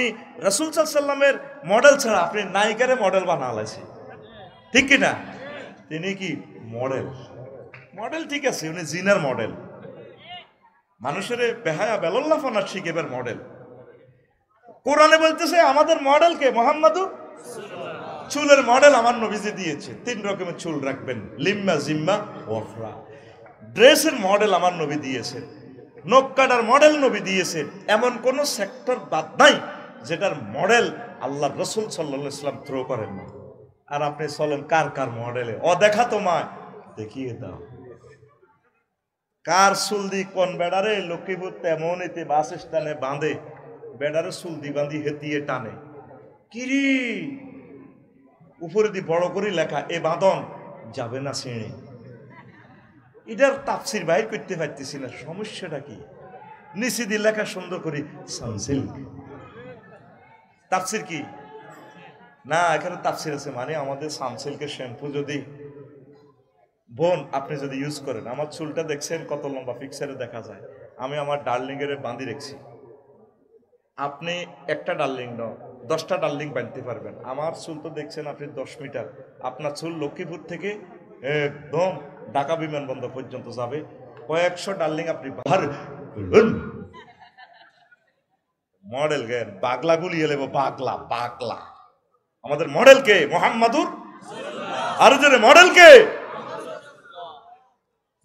রাসূল সাল্লাল্লাহু আলাইহি ওয়াসাল্লামের মডেল ছাড়া আপনি নায়িকারে মডেল বানালাইছে, ঠিক কি না? তিনি কি মডেল? মডেল ঠিক আছে, উনি জিনার মডেল, মানুষের বেহায়া বেলল্লাফানা শিখেবার মডেল। কোরআনে বলতেছে আমাদের মডেলকে মুহাম্মাদু, চুলের মডেল আমার নবীজি দিয়েছে, 3 রকমের চুল রাখবেন, লিম্মা, জিম্মা, ওয়াফরা। ড্রেসের মডেল আমার নবী দিয়েছেন, নখ কাটার মডেল নবী দিয়েছেন। এমন কোন সেক্টর বাদ নাই যেটার মডেল আল্লাহ রাসূল সাল্লাল্লাহু আলাইহি ওয়াসাল্লাম থ্রো করেন না। আর আপনি চলেন কার কার মডেলে, দেখা তোমায় দেখিয়ে দাও। কার চুল দি কোন বেড়ারে লক্ষ্মীপুর তেমন এতে বাস স্ট্যান্ডে বাঁধে, বেড়ারে চুল দি বাঁধি হেতিয়ে টানে, কিরি উপরে দি বড় করে লেখা এ বাঁধন যাবে না শ্রেণী। এটার তাফসির বাইর করতে পারতেছি না, সমস্যাটা কি? নিচে দিয়ে লেখা সুন্দর করে সানসিল্ক, তাফসির কি না? এখানে তাফসির আছে, মানে আমাদের সানসিল্কের শ্যাম্পু যদি বোন আপনি যদি ইউজ করেন, আমার চুলটা দেখছেন কত লম্বা, পিকচারে দেখা যায়, আমি আমার ডার্লিং এর বাঁধি রেখেছি। আপনি একটা ডার্লিং নাও, 10টা ডার্লিং বাঁধতে পারবেন। আমার চুল তো দেখছেন আপনি 10 মিটার, আপনার চুল লক্ষ্মীপুর থেকে একদম ঢাকা বিমানবন্দর পর্যন্ত যাবে, কয়েকশো ডার্লিং আপনি বাহার মডেল জ্ঞান বাগলা গুলিয়ে নেব, বাগলা বাগলা। আমাদের মডেল কে? মুহাম্মাদুর। আর জোরে মডেল কে?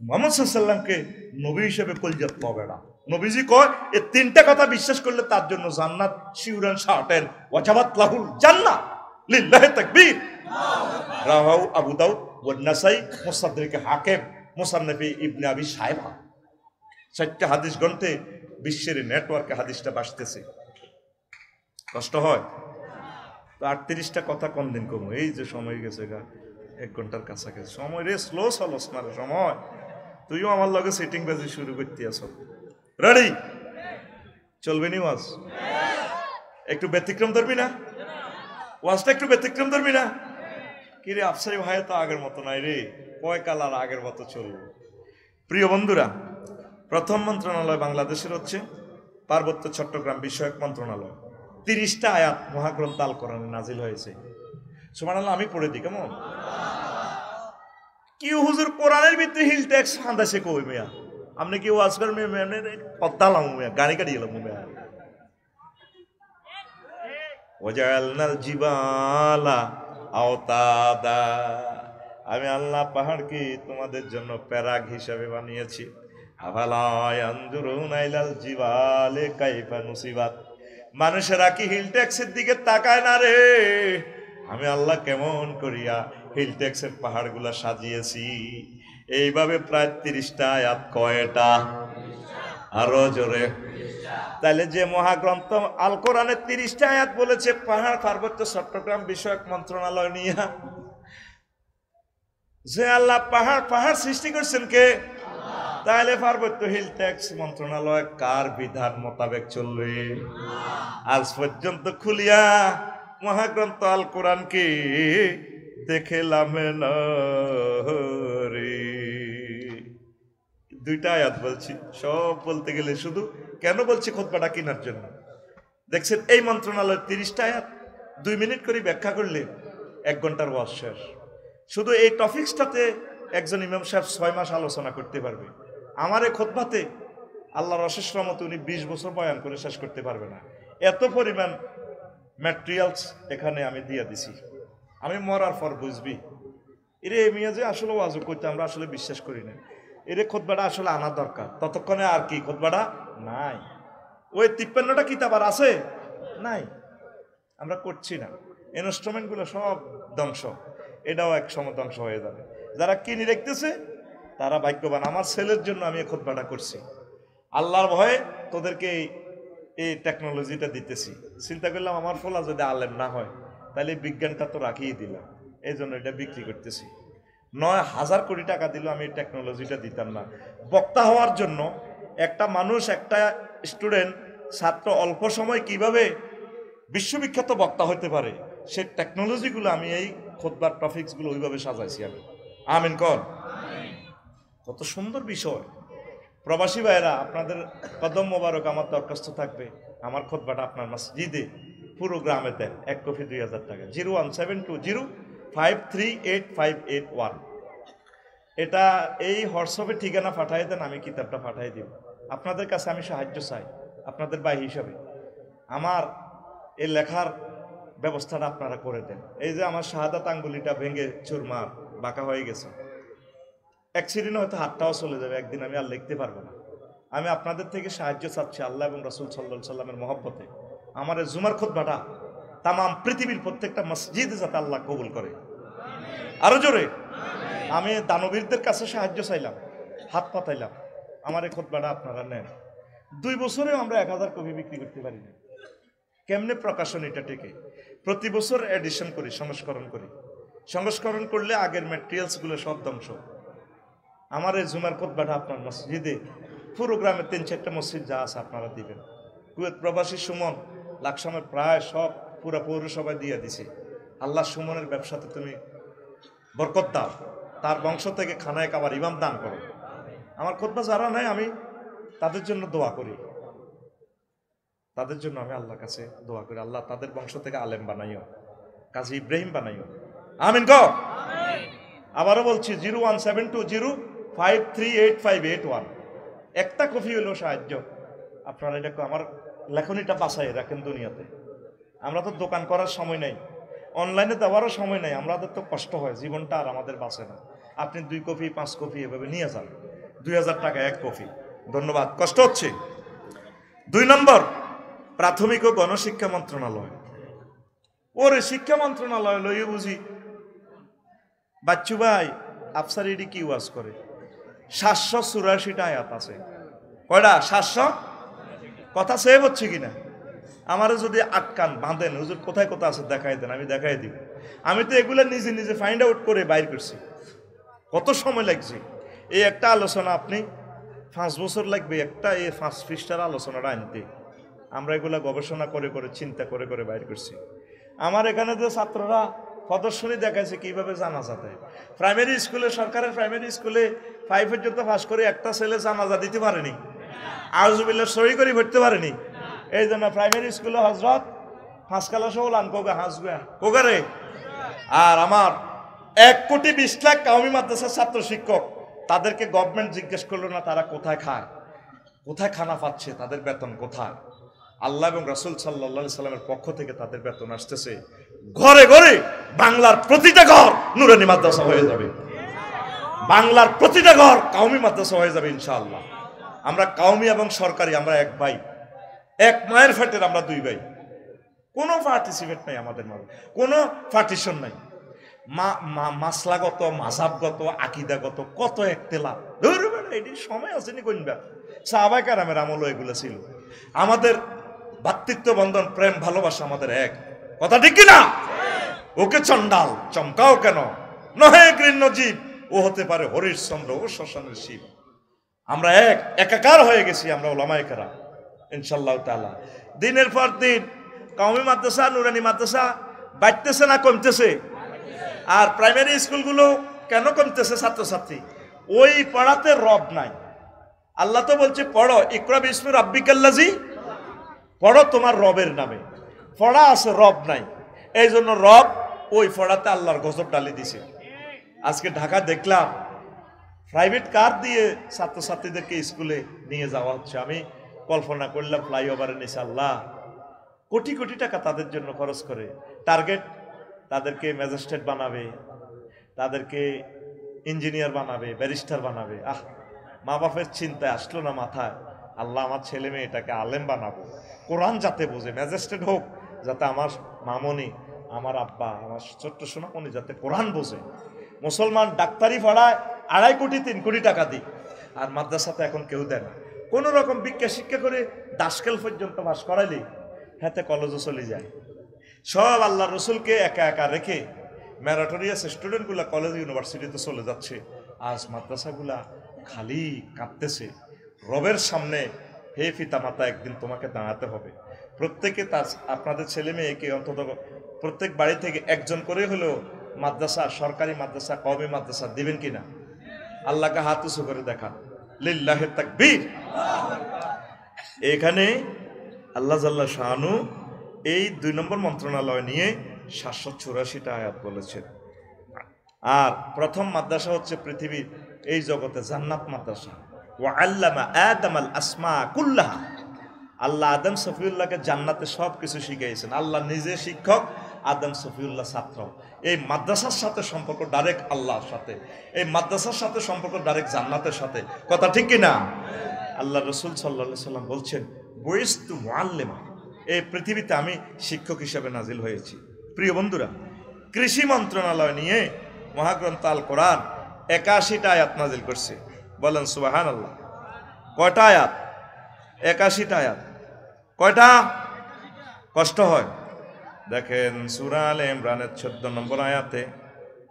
মুহাম্মদ সাল্লাল্লাহু আলাইহি ওয়াসাল্লামকে নবী হিসেবে কলজাত পাবে না। নবীজি কয় এই 3টা কথা বিশ্বাস করলে তার জন্য জান্নাত শিউরান শাহতেন, ওয়াজাবাত লাহুল জান্নাহ, লিল্লাহি তাকবীর। রাওয়াহু আবু দাউদ ওয়া নাসাই, মুসাদ্দিক হাকিম, মুসান্নাফ ইবনে আবি শায়বা। 4টা হাদিস গ্রন্থে বিশ্বের নেটওয়ার্কে হাদিসটা বাসতেছে। কষ্ট হয় তো 38টা কথা কোন দিন কমো, এই যে সময় গেছে গা 1 ঘন্টার কাছাকাছি সময় রে, স্লো চলস না রে সময়। তুইও আমার লগে সেটিং বাজি শুরু করতে আসো, রেডি? চলবে নি ওয়াজ? একটু ব্যতিক্রম ধরবি না? ওয়াজটা একটু ব্যতিক্রম ধরবি না? কি রে আফসারি ভাই তো আগের মতো নাই রে, কয় কালার আগের মতো চলবে। প্রিয় বন্ধুরা, প্রথম মন্ত্রণালয় বাংলাদেশের হচ্ছে পার্বত্য চট্টগ্রাম বিষয়ক মন্ত্রণালয়। 30টা আয়াত মহাগ্রন্থ আল কোরআনে নাজিল হয়েছে। সুবহানাল্লাহ, আমি পড়ে দিই কেমন? কি হুজুর কোরআনের ভিতরে হিল ট্যাক্স ফান্দাছে কই মিয়া? আপনি কি ওয়াজ করেন মিয়া? পদ্দালাম মিয়া, গাড়ি কাটি গেলাম মিয়া। ওয়াজালনাল জিবালা আওতাদা, আমি আল্লাহ পাহাড়কে তোমাদের জন্য প্যারাগ হিসাবে বানিয়েছি। আফালা ইয়ানজুরুনা ইলাল জিবালি কাইফা নুসিবাত, মানুষেরা কি হিল ট্যাক্সের দিকে তাকায় না রে? আমি আল্লাহ কেমন করিয়া হিল ট্যাক্সের পাহাড়গুলা সাজিয়েছি। এইভাবে প্রায় 30টা আয়াত। কয়টা? আরো জোরে। তাহলে যে মহাগ্রন্থ আল কোরআনে 30টা আয়াত বলেছে পাহাড় পার্বত্য চট্টগ্রাম বিষয়ক মন্ত্রণালয় নিয়ে, যে আল্লাহ পাহাড় সৃষ্টি করছেন কে? তাহলে পার্বত্য হিল ট্যাক্স মন্ত্রণালয় কার বিধান মোতাবেক চলবে? আজ পর্যন্ত খুলিয়া মহাগ্রন্থ আল কোরআনকে দেখলাম না রে। 2টা আয়াত বলছি, সব বলতে গেলে শুধু কেন বলছি খুতবাটা কেনার জন্য। দেখছেন এই মন্ত্রণালয়ের 30টা আয়াত 2 মিনিট করে ব্যাখ্যা করলে 1 ঘন্টার ওয়াজ শেষ। শুধু এই টপিক্সটাতে একজন ইমাম সাহেব 6 মাস আলোচনা করতে পারবে। আমার এই খুতবাতে আল্লাহর অশেষ রহমতে উনি 20 বছর বয়ান করে শেষ করতে পারবে না। এত পরিমাণ ম্যাটেরিয়ালস এখানে আমি দিয়ে দিছি। আমি মরার পর বুঝবি এরে মিয়া যে আসলে ওয়াজ করতে আমরা আসলে বিশ্বাস করি না, এরে খুতবাটা আসলে আনা দরকার। ততক্ষণে আর কি খুতবাটা নাই, ওই 53টা কিতাব আর আছে নাই, আমরা করছি না। ইনস্ট্রুমেন্টগুলো সব ধ্বংস, এটাও এক সময় ধ্বংস হয়ে যাবে। যারা কিনে রেখতেছে তারা ভাগ্যবান। আমার ছেলের জন্য আমি এই খুতবাটা করছি, আল্লাহর ভয়ে তোদেরকে এই টেকনোলজিটা দিতেছি। চিন্তা করলাম আমার ফলা যদি আলেম না হয় তাহলে বিজ্ঞানটা তো রাখিয়ে দিলাম, এই জন্য এটা বিক্রি করতেছি। 9,000 কোটি টাকা দিলেও আমি এই টেকনোলজিটা দিতাম না। বক্তা হওয়ার জন্য একটা মানুষ, একটা স্টুডেন্ট, ছাত্র অল্প সময় কিভাবে বিশ্ববিখ্যাত বক্তা হতে পারে সেই টেকনোলজিগুলো আমি এই খুতবার টপিকসগুলো ওইভাবে সাজাইছি আমি। আমিন কর। কত সুন্দর বিষয়। প্রবাসী ভাইয়েরা, আপনাদের কদম মোবারক আমার দরখাস্ত থাকবে, আমার খুতবাটা আপনার মসজিদে পুরো গ্রামে দেন। 1 কপি 2000 টাকা। 01720538581। এটা এই হোয়াটসঅ্যাপে ঠিকানা পাঠিয়ে দেন, আমি কিতাবটা পাঠিয়ে দিব। আপনাদের কাছে আমি সাহায্য চাই, আপনাদের ভাই হিসাবে আমার এই লেখার ব্যবস্থাটা আপনারা করে দেন। এই যে আমার শাহাদাত আঙ্গুলিটা ভেঙে চুরমার বাঁকা হয়ে গেছে, অ্যাক্সিডেন্ট হয়তো হাতটাও চলে যাবে, একদিন আমি আর লিখতে পারবো না। আমি আপনাদের থেকে সাহায্য চাচ্ছি আল্লাহ এবং রাসূল সাল্লাল্লাহু আলাইহি সাল্লামের মহব্বতে আমার এই জুমার খুতবাটা তামাম পৃথিবীর প্রত্যেকটা মসজিদে যাতে আল্লাহ কবুল করে। আরো জোরে আমি দানবীরদের কাছে সাহায্য চাইলাম, হাত পাতাইলাম, আমার এই খুতবাটা আপনারা নেন। 2 বছরেও আমরা 1000 কপি বিক্রি করতে পারি না। কেমনে প্রকাশন এটা টেকে? প্রতি বছর এডিশন করি, সংস্করণ করি। সংস্করণ করলে আগের ম্যাটেরিয়ালসগুলো সব ধ্বংস। আমার এই জুমার খুতবাটা আপনার মসজিদে পুরো গ্রামে 3-4টা মসজিদ যা আছে আপনারা দিবেন। কুয়েত প্রবাসী সুমন লাকসামের প্রায় সব পুরা পৌরসভায় দিয়ে দিছে। আল্লাহ সুমনের ব্যবসাতে তুমি বরকত দাও, তার বংশ থেকে খানায় কাবার ইমাম দান করো। আমার খুতবা যারা নাই আমি তাদের জন্য দোয়া করি, তাদের জন্য আমি আল্লাহর কাছে দোয়া করি, আল্লাহ তাদের বংশ থেকে আলেম বানাইও, কাজী ইব্রাহিম বানাইও। আমিন গো। আবারও বলছি 01720538581। একটা কপি হলো সাহায্য। আপনারা এটা আমার লেখনীটা বাঁচাই রাখেন দুনিয়াতে। আমরা তো দোকান করার সময় নাই, অনলাইনে দেওয়ারও সময় নাই, আমাদের তো কষ্ট হয়, জীবনটা আর আমাদের বাঁচে না। আপনি 2 কপি 5 কপি এভাবে নিয়ে যান, 2000 টাকা 1 কপি। ধন্যবাদ। কষ্ট হচ্ছে। 2 নম্বর, প্রাথমিক ও গণশিক্ষা মন্ত্রণালয়। ওরে শিক্ষা মন্ত্রণালয় লইয়ে বুঝি বাচ্চু ভাই আফসার এডি কি ওয়াজ করে? 784টা আয়াত আছে। কয়টা? 700। কথা সেভ হচ্ছে কিনা? আমারও যদি আটকান বাঁধেন, হুজুর কোথায় কোথায় আছে দেখাই দেন, আমি দেখাই দিব। আমি তো এগুলো নিজে নিজে ফাইন্ড আউট করে বাইর করছি। কত সময় লাগছে এই একটা আলোচনা? আপনি 5 বছর লাগবে একটা এই 5 পৃষ্ঠার আলোচনাটা আনতে। আমরা এগুলা গবেষণা করে করে চিন্তা করে করে বাইর করছি। আমার এখানে যে ছাত্ররা প্রদর্শনী দেখাইছে কিভাবে জানাজা দেয়। প্রাইমারি স্কুলে, সরকারের প্রাইমারি স্কুলে 5 পর্যন্ত পাস করে একটা ছেলে জানাজা দিতে পারেনি, আউযুবিল্লাহ সহি করে ভরতে পারেনি। এই জন্য প্রাইমারি স্কুলে হজরত 5 ক্লাস হলান কোগা হাসগুয়া কোগারে। আর আমার 1,20,00,000 কাউমি মাদ্রাসার ছাত্র শিক্ষক, তাদেরকে গভর্নমেন্ট জিজ্ঞেস করলো না তারা কোথায় খায়, কোথায় খানা পাচ্ছে, তাদের বেতন কোথায়। আল্লাহ এবং রাসূল সাল্লাল্লাহু আলাইহি সাল্লামের পক্ষ থেকে তাদের বেতন আসতেছে। ঘরে ঘরে বাংলার প্রতিটা ঘর নুরানি মাদ্রাসা হয়ে যাবে, বাংলার প্রতিটা ঘর কাউমি মাদ্রাসা হয়ে যাবে ইনশাআল্লাহ। আমরা কাউমি এবং সরকারি, আমরা এক ভাই, এক মায়ের ফেটের আমরা 2 ভাই। কোনো পার্টিসিপেট নাই আমাদের মাঝে, কোনো পার্টিশন নাই। মাসলাগত, মাযহাবগত, আকীদাগত কত একতেলাপ। এটি সময় আসেনি কইবা। সাহাবায়ে কেরামের আমলও এগুলো ছিল। আমাদের ভাতৃত্ব বন্ধন, প্রেম, ভালোবাসা আমাদের এক। কথা ঠিক কিনা? ওকে চন্ডাল চমকাও কেন, নহে গৃহ্য জীব, ও হতে পারে হরিশ্চন্দ্র ও শ্মশানের শিব। আমরা একাকার হয়ে গেছি আমরা ওলামায়ে কেরাম ইনশাআল্লাহ তাআলা। দিনের পর দিন কওমি মাদ্রাসা, নুরানি মাদ্রাসা বাড়তেছে না কমতেছে? আর প্রাইমারি স্কুলগুলো কেন কমতেছে? ছাত্রছাত্রী ওই পড়াতে রব নাই। আল্লাহ তো বলছে পড়ো, ইকরা বিসমি রাব্বিকাল্লাযী, পড়ো তোমার রবের নামে। পড়া আছে, রব নাই। এই জন্য রব ওই পড়াতে আল্লাহর গজব ডালি দিছে। আজকে ঢাকা দেখলাম প্রাইভেট কার দিয়ে ছাত্রছাত্রীদেরকে স্কুলে নিয়ে যাওয়া হচ্ছে। আমি কল্পনা করলাম ফ্লাইওভারের নিচে আল্লাহ কোটি কোটি টাকা তাদের জন্য খরচ করে, টার্গেট তাদেরকে ম্যাজিস্ট্রেট বানাবে, তাদেরকে ইঞ্জিনিয়ার বানাবে, ব্যারিস্টার বানাবে। মা বাপের চিন্তায় আসলো না মাথায়, আল্লাহ আমার ছেলে মেয়েটাকে আলেম বানাবো, কোরআন যাতে বোঝে, ম্যাজিস্ট্রেট হোক, যাতে আমার মামনি, আমার আব্বা, আমার ছোট্ট সোনামণি যাতে কোরআন বোঝে। মুসলমান ডাক্তারি পড়ায় 2.5 কোটি 3 কোটি টাকা দিই, আর মাদ্রাসাতে এখন কেউ দেয় না। কোনো রকম বিজ্ঞা শিক্ষা করে দাসকেল পর্যন্ত পাস করাইলে হাতে কলেজও চলে যায়। সব আল্লাহ রসুলকে একা একা রেখে ম্যারাটোরিয়াস স্টুডেন্টগুলা কলেজ ইউনিভার্সিটিতে চলে যাচ্ছে, আজ মাদ্রাসাগুলা খালি কাঁদতেছে। রবের সামনে হে পিতা মাতা, একদিন তোমাকে দাঁড়াতে হবে। প্রত্যেকে তার আপনাদের ছেলে মেয়েকে অন্তত প্রত্যেক বাড়ি থেকে একজন করে হলেও মাদ্রাসা, সরকারি মাদ্রাসা, কওমি মাদ্রাসা দিবেন কিনা? আল্লাহকে হাত উঁচু করে দেখান, লিল্লাহি তাকবীর। এখানে আল্লাহ জাল্লা শানু এই 2 নম্বর মন্ত্রণালয় নিয়ে 784টা আয়াত বলেছেন। আর প্রথম মাদ্রাসা হচ্ছে পৃথিবীর এই জগতে জান্নাত মাদ্রাসা। ওয়া আল্লামা আদামাল আসমা কুল্লাহা, আল্লাহ আদম সফিউল্লাহকে জান্নাতে সব কিছু শিখিয়েছেন। আল্লাহ নিজে শিক্ষক, আদম সফিউল্লাহ ছাত্র। এই মাদ্রাসার সাথে সম্পর্ক ডাইরেক্ট আল্লাহর সাথে, এই মাদ্রাসার সাথে সম্পর্ক ডাইরেক্ট জান্নাতের সাথে। কথা ঠিক কিনা? আল্লাহ রসুল সাল্লাল্লাহু আলাইহি সাল্লাম বলছেন, বুইস্তু মুআল্লিমা, এই পৃথিবীতে আমি শিক্ষক হিসেবে নাজিল হয়েছি। প্রিয় বন্ধুরা, কৃষি মন্ত্রণালয় নিয়ে মহাগ্রন্থ আল কোরআন 81টা আয়াত নাজিল করছে। বলেন সুবহানাল্লাহ। কয়টা আয়াত? 81টা আয়াত। কয়টা? কষ্ট হয়। দেখেন সূরা আলে ইমরানের 14 নম্বর আয়াতে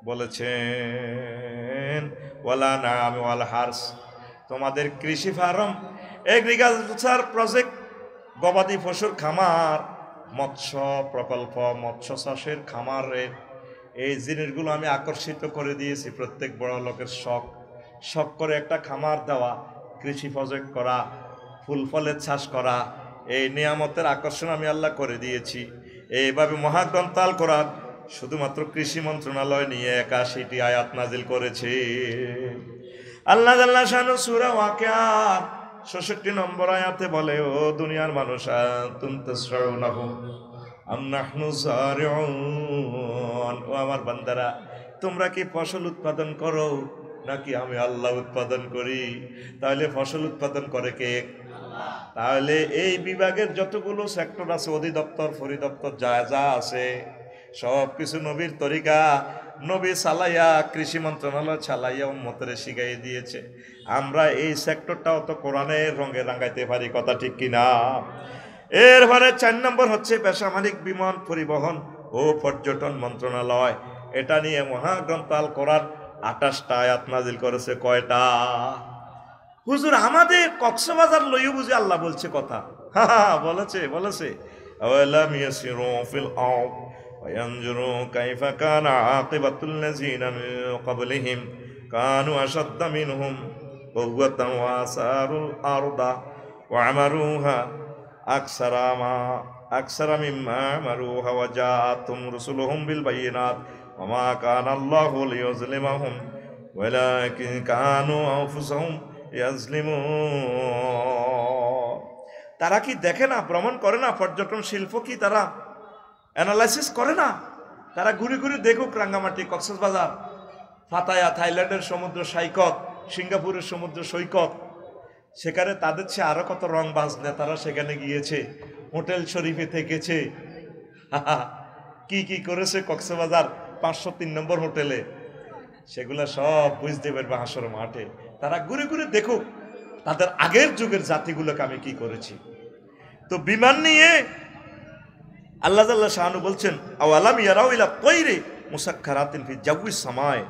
বলেছেন, ওয়ালা নাম ওয়াল হারস, তোমাদের কৃষি ফার্ম, এগ্রিকালচার প্রজেক্ট, গবাদি পশুর খামার, মৎস্য প্রকল্প, মৎস্য চাষের খামারের এই জিনিসগুলো আমি আকর্ষিত করে দিয়েছি। প্রত্যেক বড় লোকের শখ করে একটা খামার দেওয়া, কৃষি প্রজেক্ট করা, ফুল ফলের চাষ করা, এই নিয়ামতের আকর্ষণ আমি আল্লাহ করে দিয়েছি। এইভাবে মহাগ্রন্থ আল কোরআন শুধুমাত্র কৃষি মন্ত্রণালয় নিয়ে 81টি আয়াত নাজিল করেছে। আল্লাহ জাল্লা শানু সূরা ওয়াকিয়ার 66 নম্বর আয়াতে বলে, ও দুনিয়ার মানুষ, আনতুম তাসরাউনাহু আম নাহনু যারিউন, ও আমার বান্দারা, তোমরা কি ফসল উৎপাদন করো নাকি আমি আল্লাহ উৎপাদন করি? তাহলে ফসল উৎপাদন করে কে? তাহলে এই বিভাগের যতগুলো সেক্টর আছে, অধিদপ্তর, পরিদপ্তর, যা যা আছে, সব কিছু নবীর তরিকা, নবী চালাইয়া, কৃষি মন্ত্রণালয় চালাইয়া উম্মতের শিখাই দিয়েছে। আমরা এই সেক্টরটাও তো কোরআনের রঙে রাঙাইতে পারি। কথা ঠিক কিনা? এরপরে 4 নম্বর হচ্ছে বেসামরিক বিমান পরিবহন ও পর্যটন মন্ত্রণালয়। এটা নিয়ে মহাগ্রন্থ আল কোরআন 28টা আয়াত নাজিল করেছে। কয়টা? হুজুর আমাদের কক্সবাজার লইও বুঝি আল্লাহ বলছে কথা? বলেছে আওয়ালাম ইয়াসিরু ফিল আরদ ওয়ায়ানজুরু কাইফা কানা আকিবাতুল লাযিনা মিন ক্বাবলিহিম কানু আশাদ্দা মিনহুম কুওয়াতান ওয়া আসারুল আরদা ওয়া আমারুহা আকসারা মিম্মা আমারুহা ওয়া জাআতুম রুসুলুহুম বিল বায়িনাত ওয়া মা কানা আল্লাহু লিইয়ুযলিমাহুম ওয়ালাকিন কানু আনফুসাহুম ইয়াজলিমুন। তারা কি দেখে না, ভ্রমণ করে না? পর্যটন শিল্প কি তারা অ্যানালাইসিস করে না? তারা ঘুরে ঘুরে দেখুক রাঙ্গামাটি, কক্সবাজার, পাতায়া, থাইল্যান্ডের সমুদ্র সৈকত, সিঙ্গাপুরের সমুদ্র সৈকত, সেখানে তাদের চেয়ে আরো কত রংবাজ নেতারা সেখানে গিয়েছে, হোটেল শরীফে থেকেছে, কি কি করেছে কক্সবাজার 503 নম্বর হোটেলে, সেগুলা সব বুঝতে পারবে হাসর মাঠে। তারা ঘুরে ঘুরে দেখুক তাদের আগের যুগের জাতিগুলোকে আমি কি করেছি। তো বিমান নিয়ে আল্লাহ জাল্লা শানু বলছেন, আওয়ালাম ইয়ারাউ ইলা তায়রি মুসাখখারাতিন ফি জাওয়িস সামায়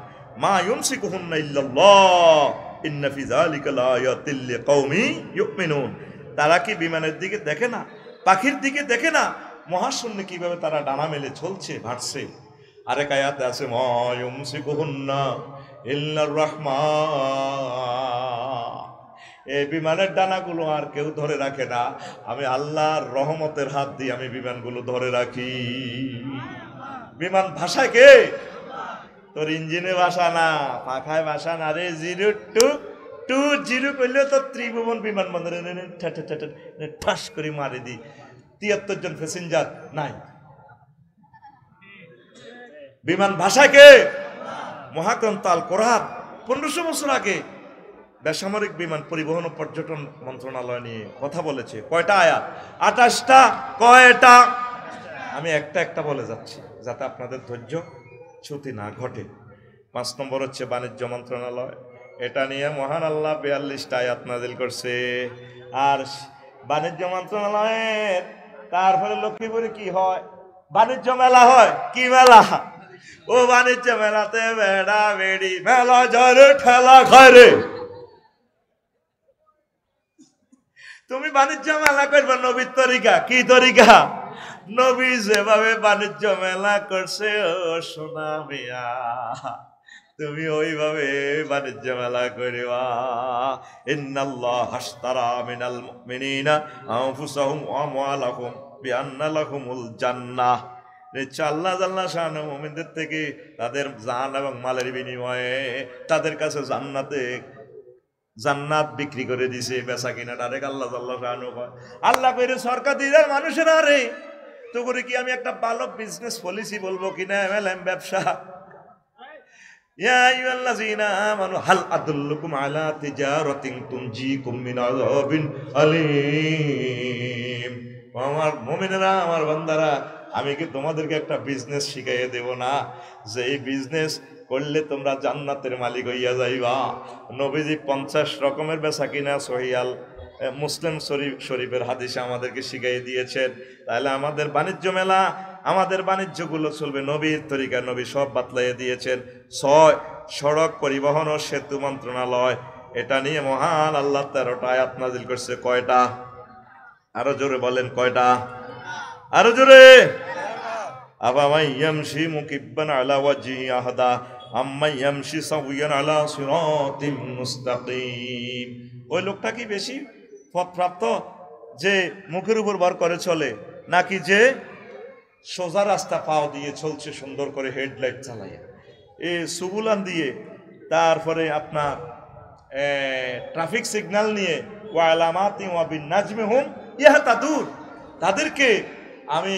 মা ইউমসিকুহুন্না ইল্লাল্লাহ ইন্না ফি যালিকা লাআয়াতিল লিকাওমি ইউমিনুন। তারা কি বিমানের দিকে দেখে না, পাখির দিকে দেখে না, মহাশূন্যে কিভাবে তারা ডানা মেলে চলছে, ভাসছে? আরেক আয়াতে আছে, মা ইউমসিকুহুন্না ইল্লার রাহমান, এই বিমানের ডানাগুলো আর কেউ ধরে রাখে না, আমি আল্লাহর রহমতের হাত দিয়ে আমি বিমানগুলো ধরে রাখি। বিমান ভাষায় কে? তোর ইঞ্জিনে ভাষা না, পাখায় ভাষা না রে। 0-2-0 করলে তো ত্রিভুবন বিমানবন্দরে ঠাস করে মারি দি। 73 জন প্যাসেঞ্জার নাই। বিমান ভাষায় কে? মহাগ্রন্থ আল কোরআন 1500 বছর আগে বেসামরিক বিমান পরিবহন ও পর্যটন মন্ত্রণালয় নিয়ে কথা বলেছে। কয়টা আয়াত? 28টা। কয়টা? আমি একটা একটা বলে যাচ্ছি যাতে আপনাদের ধৈর্য চ্যুতি না ঘটে। 5 নম্বর হচ্ছে বাণিজ্য মন্ত্রণালয়। এটা নিয়ে মহান আল্লাহ 42টা আয়াত নাজিল করছে। আর বাণিজ্য মন্ত্রণালয়ের তারপরে লক্ষ্মীপুরে কি হয়? বাণিজ্য মেলা হয়। কি মেলা? ও বাণিজ্য মেলাতে বেড়া বেড়ি মেলা জরে ঠেলা ঘরে। তুমি বাণিজ্য মেলা করবে নবীর তরিকা। কি তরিকা? নবী যেভাবে বাণিজ্য মেলা করছে ও সোনা মিয়া, তুমি ওইভাবে বাণিজ্য মেলা করিবা। ইন্নাল্লাহ হাশতারা মিনাল মুমিনিনা আনফুসাহুম ওয়া আমওয়ালাহুম বিআন্না লাহুমুল জান্নাহ। আল্লাহ জাল্লা শাআনু মুমিনদের থেকে তাদের জান এবং মালের বিনিময়ে তাদের কাছে জান্নাত বিক্রি করে দিছে। বেচা কিনা ডাইরেক্ট আল্লাহ জাল্লা শাআনু কয়। আল্লাহ কইরে সরকার দিদার মানুষের আরে তো করে কি আমি একটা ভালো বিজনেস পলিসি বলবো কিনা এমএলএম ব্যবসা। ইয়া আইয়ুহাল্লাযীনা আমানু হাল আদুল্লুকুম আলা তিজারাতিন তুনজিকুম মিন আযাবিন আলীম। আমার মুমিনেরা, আমার বান্দারা, আমি কি তোমাদেরকে একটা বিজনেস শিখাইয়ে দেব না যে এই বিজনেস করলে তোমরা জান্নাতের মালিক হইয়া যাইবা? নবীজি 50 রকমের বেচা কিনা সহিয়াল মুসলিম শরীফের হাদিসে আমাদেরকে শিখাই দিয়েছেন। তাহলে আমাদের বাণিজ্য মেলা, আমাদের বাণিজ্যগুলো চলবে নবীর তরিকা। নবী সব বাতলাইয়ে দিয়েছেন। 6 সড়ক পরিবহন ও সেতু মন্ত্রণালয়। এটা নিয়ে মহান আল্লাহ 13টা আয়াত নাজিল করছে। কয়টা? আরো জোরে বলেন কয়টা? আরো জোরে। আফামান ইয়ামশি মুকিব্বান আলা ওয়াজহি আহদা আম্মা ইয়ামশি সাওয়িয়ান আলা সিরাতিম মুস্তাকিম। ওই লোকটা কি বেশি পথপ্রাপ্ত যে মুখের উপর ভর করে চলে, নাকি যে সোজা রাস্তা পাও দিয়ে চলছে সুন্দর করে হেডলাইট চালাইয়া, এই সুবুলান দিয়ে, তারপরে আপনার ট্রাফিক সিগন্যাল নিয়ে ওয়া আলামাতিন ওয়া বিন নাজমি হুম ইয়াহতাদুন। তাদেরকে আমি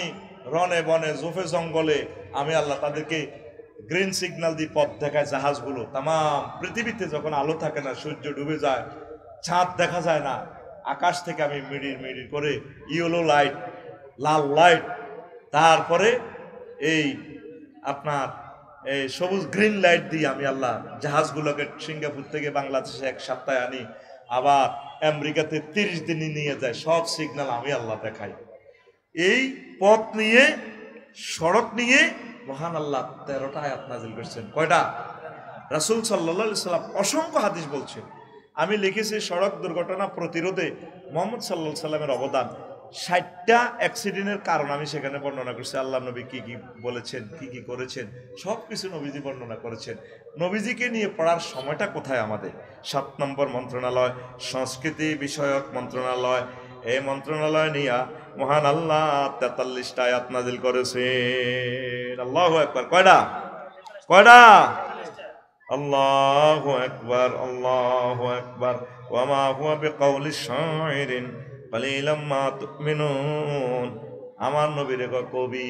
রনে বনে জোফে জঙ্গলে আমি আল্লাহ তাদেরকে গ্রিন সিগন্যাল দিয়ে পথ দেখায়। জাহাজগুলো তাম পৃথিবীতে যখন আলো থাকে না, সূর্য ডুবে যায়, চাঁদ দেখা যায় না, আকাশ থেকে আমি মিডির মিডির করে ইয়েলো লাইট, লাল লাইট, তারপরে এই আপনার এই সবুজ গ্রিন লাইট দিয়ে আমি আল্লাহ জাহাজগুলোকে সিঙ্গাপুর থেকে বাংলাদেশে 1 সপ্তাহে আনি, আবার আমেরিকাতে 30 দিনই নিয়ে যায়। সব সিগন্যাল আমি আল্লাহ দেখাই। এই পথ নিয়ে, সড়ক নিয়ে মহান আল্লাহ 13টা আয়াত নাজিল করছেন। কয়টা? রাসূল সাল্লাল্লাহু আলাইহি সাল্লাম অসংখ্য হাদিস বলছেন। আমি লিখেছি সড়ক দুর্ঘটনা প্রতিরোধে মুহাম্মদ সাল্লাল্লাহু আলাইহি সাল্লামের অবদান। 60টা অ্যাক্সিডেন্টের কারণ আমি সেখানে বর্ণনা করছি। আল্লাহ নবী কি কি বলেছেন, কি কি করেছেন, সব কিছু নবীজি বর্ণনা করেছেন। নবীজিকে নিয়ে পড়ার সময়টা কোথায় আমাদের? 7 নম্বর মন্ত্রণালয় সংস্কৃতি বিষয়ক মন্ত্রণালয়। এই মন্ত্রণালয় নিয়ে মহান আল্লাহ 43টা আয়াত নাজিল করেছেন। আল্লাহু আকবার। কয়টা? কয়টা? আল্লাহু আকবার, আল্লাহু আকবার। ওয়া মা হুয়া বিকাউলি শাইরিন কালিলাম মা তুমিনুন। আমার নবীর কবি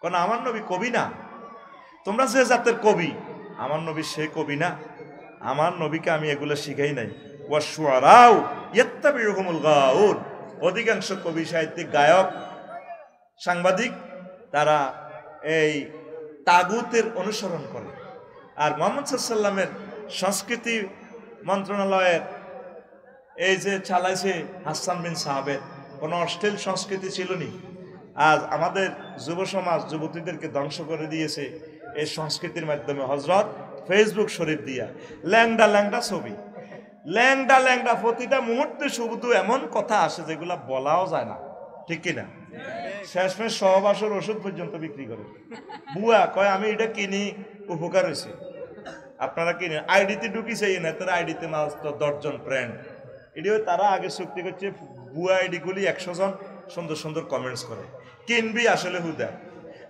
কোন? আমার নবী কবি না। তোমরা যে জাতের কবি, আমার নবী সে কবি না। আমার নবীকে আমি এগুলো শিখাই নাই। ওয়া শুআরাউ ইয়াত্তাবিউহুমুল গাউন। অধিকাংশ কবি, সাহিত্যিক, গায়ক, সাংবাদিক তারা এই তাগুতের অনুসরণ করে। আর মুহাম্মদ সাল্লাল্লাহু আলাইহি সাল্লামের সংস্কৃতি মন্ত্রণালয়ের এই যে চালাইছে হাসান বিন সাহাবেদ, কোনো অশ্লীল সংস্কৃতি ছিল নি। আজ আমাদের যুব সমাজ যুবতীদেরকে ধ্বংস করে দিয়েছে এই সংস্কৃতির মাধ্যমে। হযরত ফেসবুক শরীফ দিয়া ল্যাংডা ল্যাংডা ছবি, ল্যাংডা ল্যাংডা প্রতিটা মুহূর্তে শুধু এমন কথা আসে যেগুলা বলাও যায় না, ঠিক কিনা? শেষমেশ সহবাসের ওষুধ পর্যন্ত বিক্রি করে। বুয়া কয় আমি এটা কিনি, উপকার হয়েছে, আপনারা কিনে। আইডিতে ঢুকিছে না, তারা আইডিতে মাত্র 10 জন ফ্রেন্ড। এটিও তারা আগে চুক্তি করছে, বুয়া আইডিগুলি 100 জন সুন্দর সুন্দর কমেন্টস করে, কিনবি আসলে হুদা।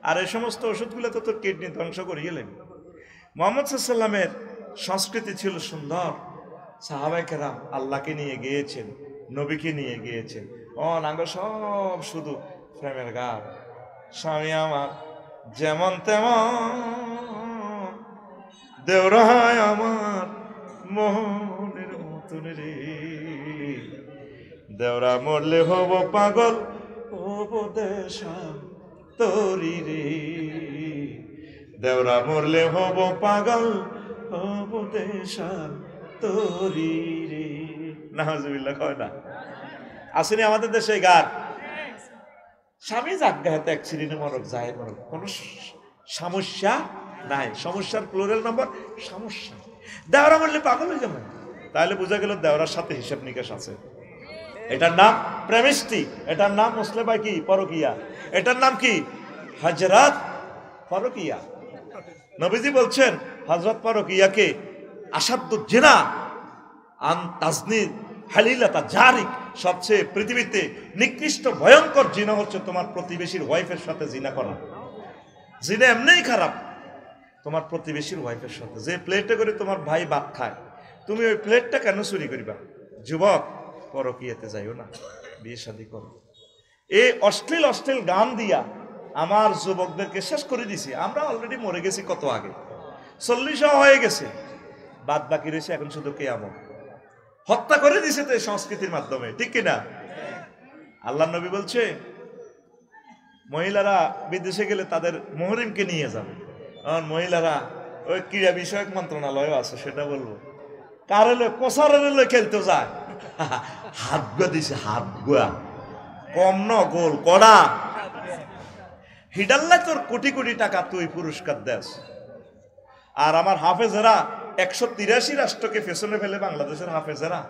আর এই সমস্ত ওষুধগুলো তো তোর কিডনি ধ্বংস করিয়ে নেবে। মুহাম্মদ সাল্লামের সংস্কৃতি ছিল সুন্দর। সাহাবায়ে কেরাম আল্লাহকে নিয়ে গিয়েছেন, নবীকে নিয়ে গিয়েছেন। নাঙ্গ সব শুধু প্রেমের গান। স্বামী আমার যেমন তেমন, দেওরায় আমার মোহনের মতন রে, দেওরা মরলে হব পাগল, হব দেশা তোরি রে, দেওরা মরলে হব পাগল, হব দেশা তোরি রে। নাউজুবিল্লাহ কয় না? আসেনি আমাদের দেশে গান, স্বামী জাগ্গা হাতে এক শ্রেণী মরক যায় মরক, কোন সমস্যা নাই। সমস্যার প্লুরাল নাম্বার সমস্যা। দেওরা মরলে পাগল হয়ে যাবে, তাহলে বোঝা গেল দেওরার সাথে হিসাব নিকাশ আছে। এটার নাম প্রেমিষ্টি, এটার নাম মুসলিমা কি পরকিয়া, এটার নাম কি হযরত পরকিয়া। নবীজি বলছেন হযরত পরকিয়াকে আসাদ্দু জিনা আন তাজনির হালিলাতা জারিক, সবচেয়ে পৃথিবীতে নিকৃষ্ট ভয়ঙ্কর জিনা হচ্ছে তোমার প্রতিবেশীর ওয়াইফের সাথে জিনা করা। জিনা এমনিই খারাপ, তোমার প্রতিবেশীর ওয়াইফের সাথে। যে প্লেটে করে তোমার ভাই ভাত খায়, তুমি ওই প্লেটটা কেন চুরি করিবা? যুবক, পরকীয়াতে যাইও না, বিয়ে শাদী করো। এই অশ্লীল অশ্লীল গান দিয়া আমার যুবকদেরকে শেষ করে দিছি। আমরা অলরেডি মরে গেছি কত আগে, 40 হয়ে গেছে, বাদ বাকি রয়েছে এখন শুধু কিয়ামত। হত্যা করে দিছে তো এই সংস্কৃতির মাধ্যমে, ঠিক কিনা? আল্লাহ নবী বলছে মহিলারা বিদেশে গেলে তাদের মুহরিমকে নিয়ে যাবে। মহিলারা ওই ক্রীড়া বিষয়ক মন্ত্রণালয় আছে, সেটা বলবো, কারেলে কোসারেলে খেলতে যায়, হাত গুয়া দিছে, হাত গুয়া কম ন গোল কড়া, হিডাল্লা তোর কোটি কোটি টাকা তুই পুরস্কার দেস। আর আমার হাফেজেরা 183 রাষ্ট্রকে পেছনে ফেলে বাংলাদেশের হাফেজেরা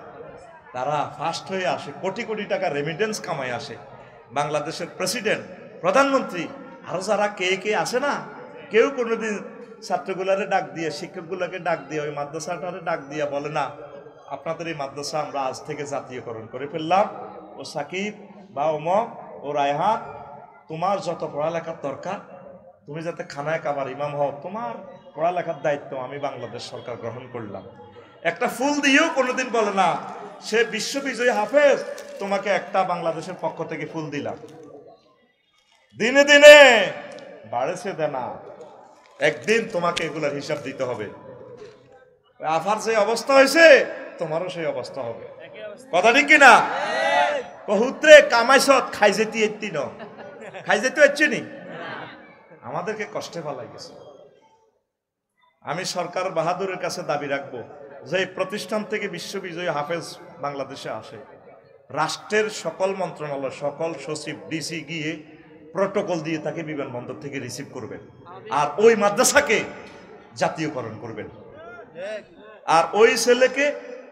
তারা ফার্স্ট হয়ে আসে, কোটি কোটি টাকা রেমিটেন্স কামাই আসে। বাংলাদেশের প্রেসিডেন্ট, প্রধানমন্ত্রী, আরো যারা কে কে আসে না, কেউ কোনোদিন ছাত্রগুলারে ডাক দিয়ে, শিক্ষকগুলোকে ডাক দিয়ে, ওই মাদ্রাসাটারে ডাক দিয়া বলে না, আপনাদের এই মাদ্রাসা আমরা আজ থেকে জাতীয়করণ করে ফেললাম। ও সাকিব বা ওমক ও রায়হান, তোমার যত পড়ালেখার দরকার, তুমি যাতে খানায় কাবার ইমাম হও, তোমার পড়ালেখার দায়িত্ব আমি বাংলাদেশ সরকার গ্রহণ করলাম। একটা ফুল দিয়েও কোনোদিন বলে না সে বিশ্ববিজয়ী হাফেজ, তোমাকে একটা বাংলাদেশের পক্ষ থেকে ফুল দিলাম। দিনে দিনে বাড়েছে দেনা, একদিন তোমাকে এগুলার হিসাব দিতে হবে। আফার যে অবস্থা হয়েছে তোমারও সেই অবস্থা হবে, কথা ঠিক কিনা? বহুত্রে কামাইছত খাই যেতে এত্তি ন, খাই যেতে হচ্ছে নি, আমাদেরকে কষ্টে ফেলাই গেছে। আমি সরকার বাহাদুরের কাছে দাবি রাখবো যে প্রতিষ্ঠান থেকে বিশ্ববিজয়ী হাফেজ বাংলাদেশে আসে, রাষ্ট্রের সকল মন্ত্রণালয়, সকল সচিব, ডিসি গিয়ে প্রটোকল দিয়ে তাকে বিমানবন্দর থেকে রিসিভ করবেন, আর ওই মাদ্রাসাকে জাতীয়করণ করবেন, আর ওই ছেলেকে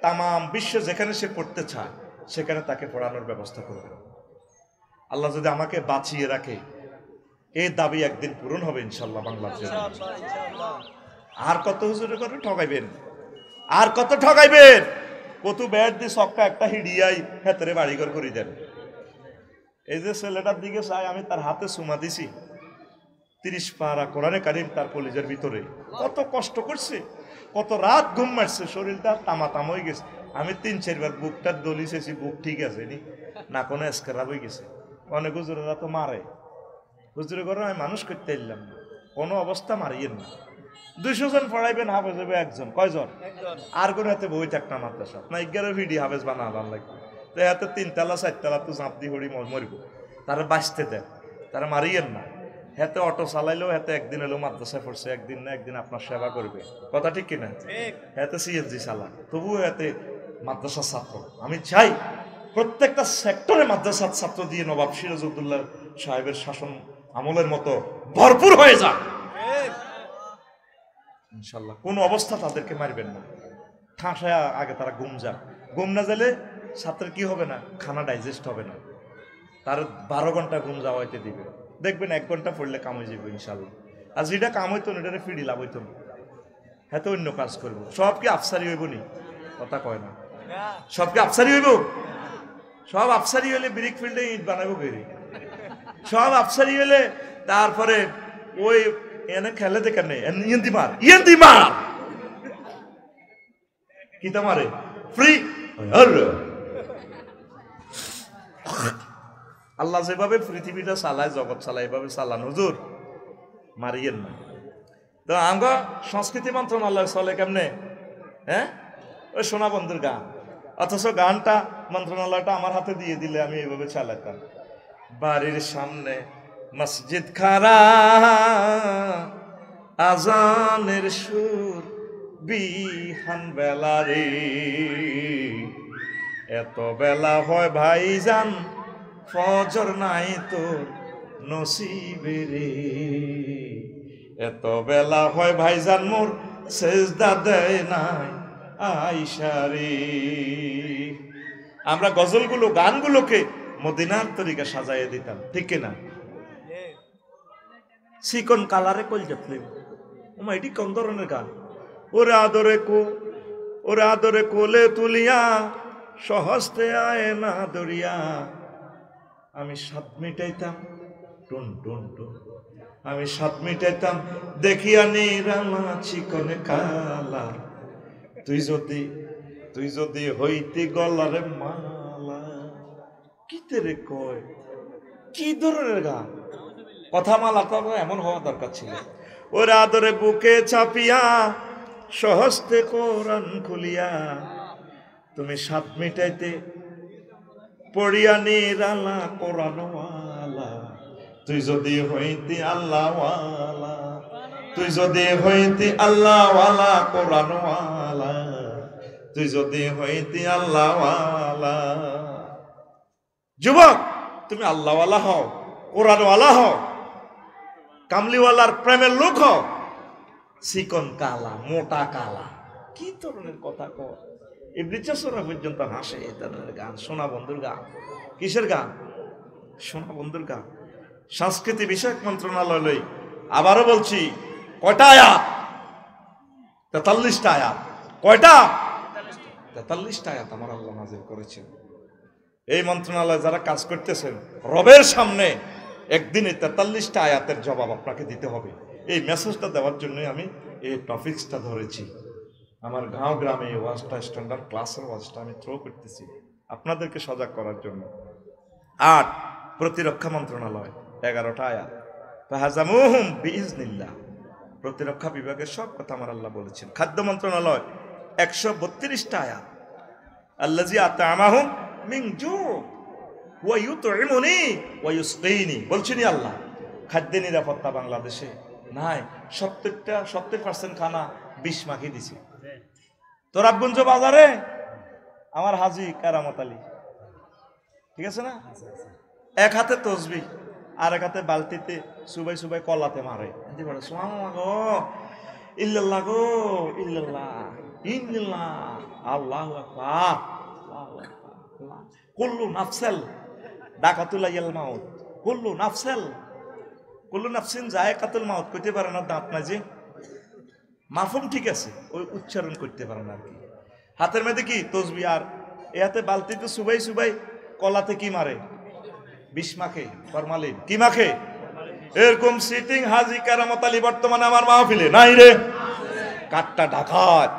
তামাম বিশ্ব যেখানে সে পড়তে চায় সেখানে তাকে পড়ানোর ব্যবস্থা করবেন। আল্লাহ যদি আমাকে বাঁচিয়ে রাখে, এই দাবি একদিন পূরণ হবে ইনশাল্লাহ বাংলাদেশে। আর কত হুজুরে করে ঠকাইবেন, আর কত ঠকাইবেন? কত ব্যাট দিয়ে সক্কা একটা হিডিয়াই ভেতরে বাড়িঘর করে দেন। এই যে ছেলেটার দিকে চাই, আমি তার হাতে চুমা দিছি, 30 পারা কোরআনে কারিম তার কলিজার ভিতরে। কত কষ্ট করছে, কত রাত ঘুম মারছে, শরীরটা তামাতাম হয়ে গেছে। আমি 3-4 বার বুকটার দলিছেছি, বুক ঠিক আছে নি না, কোনো স্ক্রাব হয়ে গেছে। অনেক হুজুরেরা তো মারে, হুজুরে করে আমি মানুষ করতে এলাম না, কোনো অবস্থা মারিয়েন না। 200 জন পড়াইবেন, হাফেজ হবে একজন, কয়জন? আর কোনো হাতে বই থাক না মাদ্রাসা না, 11 ভিডি হাফেজ বানালাম লাগবে, তো হাতে 3 তালা 4 তালা তো চাপ দিয়ে হড়ি মরিব, তারা বাঁচতে দেন, তারা মারিয়েন না। হাতে অটো চালাইলেও হাতে একদিন হলেও মাদ্রাসায় পড়ছে, একদিন না একদিন আপনার সেবা করবে, কথা ঠিক কিনা? হাতে সিএনজি চালা, তবুও হাতে মাদ্রাসার ছাত্র। আমি চাই প্রত্যেকটা সেক্টরে মাদ্রাসার ছাত্র দিয়ে নবাব সিরাজউদ্দৌলা সাহেবের শাসন আমলের মতো ভরপুর হয়ে যাক ইনশাল্লাহ। কোন অবস্থা তাদেরকে মারবেন না, ঠাঁসায় আগে তারা ঘুম যাক। ঘুম না গেলে ছাত্রের কি হবে না, খানা ডাইজেস্ট হবে না, তার 12 ঘন্টা ঘুম যাওয়াইতে দিবে, দেখবেন 1 ঘন্টা পড়লে কাম হয়ে যাবে ইনশাল্লাহ। আর যেটা কাম হইতো না এটা ফিরি লাভ হইতো না, হ্যাঁ তো অন্য কাজ করবো। সব কি আফসারি হইব নি? কথা কয় না, সব কি আফসারি হইব? সব আফসারি হইলে ব্রিক ফিল্ডে ইট বানাবো বেরি, সব আফসারি হইলে তারপরে ওই এনে খেলে দেখে নেই ইয়েন্দি মার কিতা মারে ফ্রি। আল্লাহ যেভাবে পৃথিবীটা চালায়, জগৎ চালায়, এভাবে চালান হুজুর, মারিয়েন না। তো আঙ্গ সংস্কৃতি মন্ত্রণালয় চলে কেমনে? হ্যাঁ, ওই সোনা বন্ধুর গান, অথচ গানটা মন্ত্রণালয়টা আমার হাতে দিয়ে দিলে আমি এইভাবে চালাতাম। বাড়ির সামনে মসজিদ খারা, আজানের সুর বিহান বেলা রে, এত বেলা হয় ভাইজান ফজর নাই তোর নসিবে রে, এত বেলা হয় ভাইজান মোর সেজদা দেয় নাই আইসা রে। আমরা গজলগুলো গানগুলোকে মদিনার তরিকা সাজাইয়ে দিতাম, ঠিক কিনা? চিকন কালারে কলজা ফিল্ম, ওমা এটি কোন ধরনের গান? ওরে আদরে কোলে তুলিয়া সহস্তে আয় না দরিয়া, আমি স্বাদ মিটাইতাম টুন টুন টুন, আমি স্বাদ মিটাইতাম দেখিয়া নিরালা চিকনে কালা, তুই যদি হইতি গলারে মালা। কি তেরে কয়, কি ধরনের গান? কথা মালা তো এমন হওয়া দরকার ছিল। ওরে আদরে বুকে চাপিয়া সহস্তে কোরআন খুলিয়া, তুমি স্বাদ মিটাইতে পড়িয়া নিরালা কোরআনওয়ালা, তুই যদি হইতি আল্লাহওয়ালা, তুই যদি হইতি আল্লাহওয়ালা কোরআনওয়ালা, তুই যদি হইতি আল্লাহওয়ালা। যুবক, তুমি আল্লাহওয়ালা হও, কোরআনওয়ালা হও, কামলিওয়ালার প্রেমের লোক হও। চিকন কালা, মোটা কালা, কি ধরনের কথা কর? এই বৃদ্ধরা পর্যন্ত হাসে এই ধরনের গান। সোনা বন্ধুর গান, কিসের গান? সোনা বন্ধুর গান। সংস্কৃতি বিষয়ক মন্ত্রণালয় লই আবারও বলছি, কয়টা আয়াত? 43টা আয়াত। কয়টা? 43টা আয়াত আমার আল্লাহ নাযিল করেছেন। এই মন্ত্রণালয়ে যারা কাজ করতেছেন, রবের সামনে একদিনে 43টা আয়াতের জবাব আপনাকে দিতে হবে। এই মেসেজটা দেওয়ার জন্য আমি এই টপিকসটা ধরেছি। আমার গাঁও গ্রামে এই ওয়াজটা, স্ট্যান্ডার্ড ক্লাসের ওয়াজটা আমি থ্রো করতেছি আপনাদেরকে সজাগ করার জন্য। 8, প্রতিরক্ষা মন্ত্রণালয় 11টা আয়াত। ফাহাজামুহুম বিইজনিল্লাহ, প্রতিরক্ষা বিভাগের সব কথা আমার আল্লাহ বলেছেন। খাদ্য মন্ত্রণালয় 132টা আয়াত। আল্লাযী আত'আমাহুম মিন জু' ওয়া ইউত'ইমুনি ওয়া ইউসকিনি, বলছেন আল্লাহ। খাদ্য নিরাপত্তা বাংলাদেশে নাই। 70% খানা বিষ মাখিয়ে দিছে। তোরাবগঞ্জ বাজারে আমার হাজি কারামত আলী, ঠিক আছে না, এক হাতে তসবিহ আর এক হাতে বালতিতে সুবাই সুবাই কলাতে মারে। ইল্লাল্লাহ গো ইল্লাল্লাহ ইল্লাল্লাহ আল্লাহু আকবার কুল্লু নাফসাল দাকাতুল মাউত, কুল্লু নাফসিন যায়কাতুল মাউত কইতে পারে না, দাঁত না যে মাফুম ঠিক আছে, ওই উচ্চারণ করতে পারে না আর কি। হাতের মধ্যে কি তসবিহ আর এ হাতে বালতিতে সুবাই সুবাই কলাতে কি মারে? বিষ মাখে, ফরমালিন। কি মাখে? এরকম সিটিং হাজি কারামত আলী বর্তমানে আমার মাহফিলে নাই রে। কাটটা ডাকাত,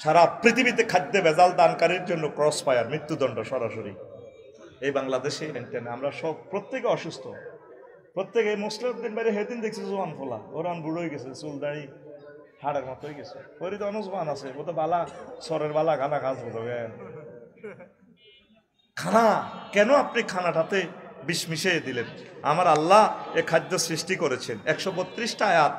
সারা পৃথিবীতে খাদ্যে ভেজাল দানকারীর জন্য ক্রস ফায়ার, মৃত্যুদণ্ড সরাসরি। এই বাংলাদেশে আমরা সব প্রত্যেকে অসুস্থ, প্রত্যেকে। মুসলিমদের বাইরে সেদিন দেখছি জোয়ান ফোলা, ওরান বুড়ো হয়ে গেছে, চুল দাড়ি হাড়ের মতো হয়ে গেছে। ওই তো অনুজবান আছে, ও তো বালা সরের বালা গানা কাজ বোঝে। খানা কেন আপনি খানাটাতে বিষ মিশিয়ে দিলেন? আমার আল্লাহ এ খাদ্য সৃষ্টি করেছেন। 132টা আয়াত।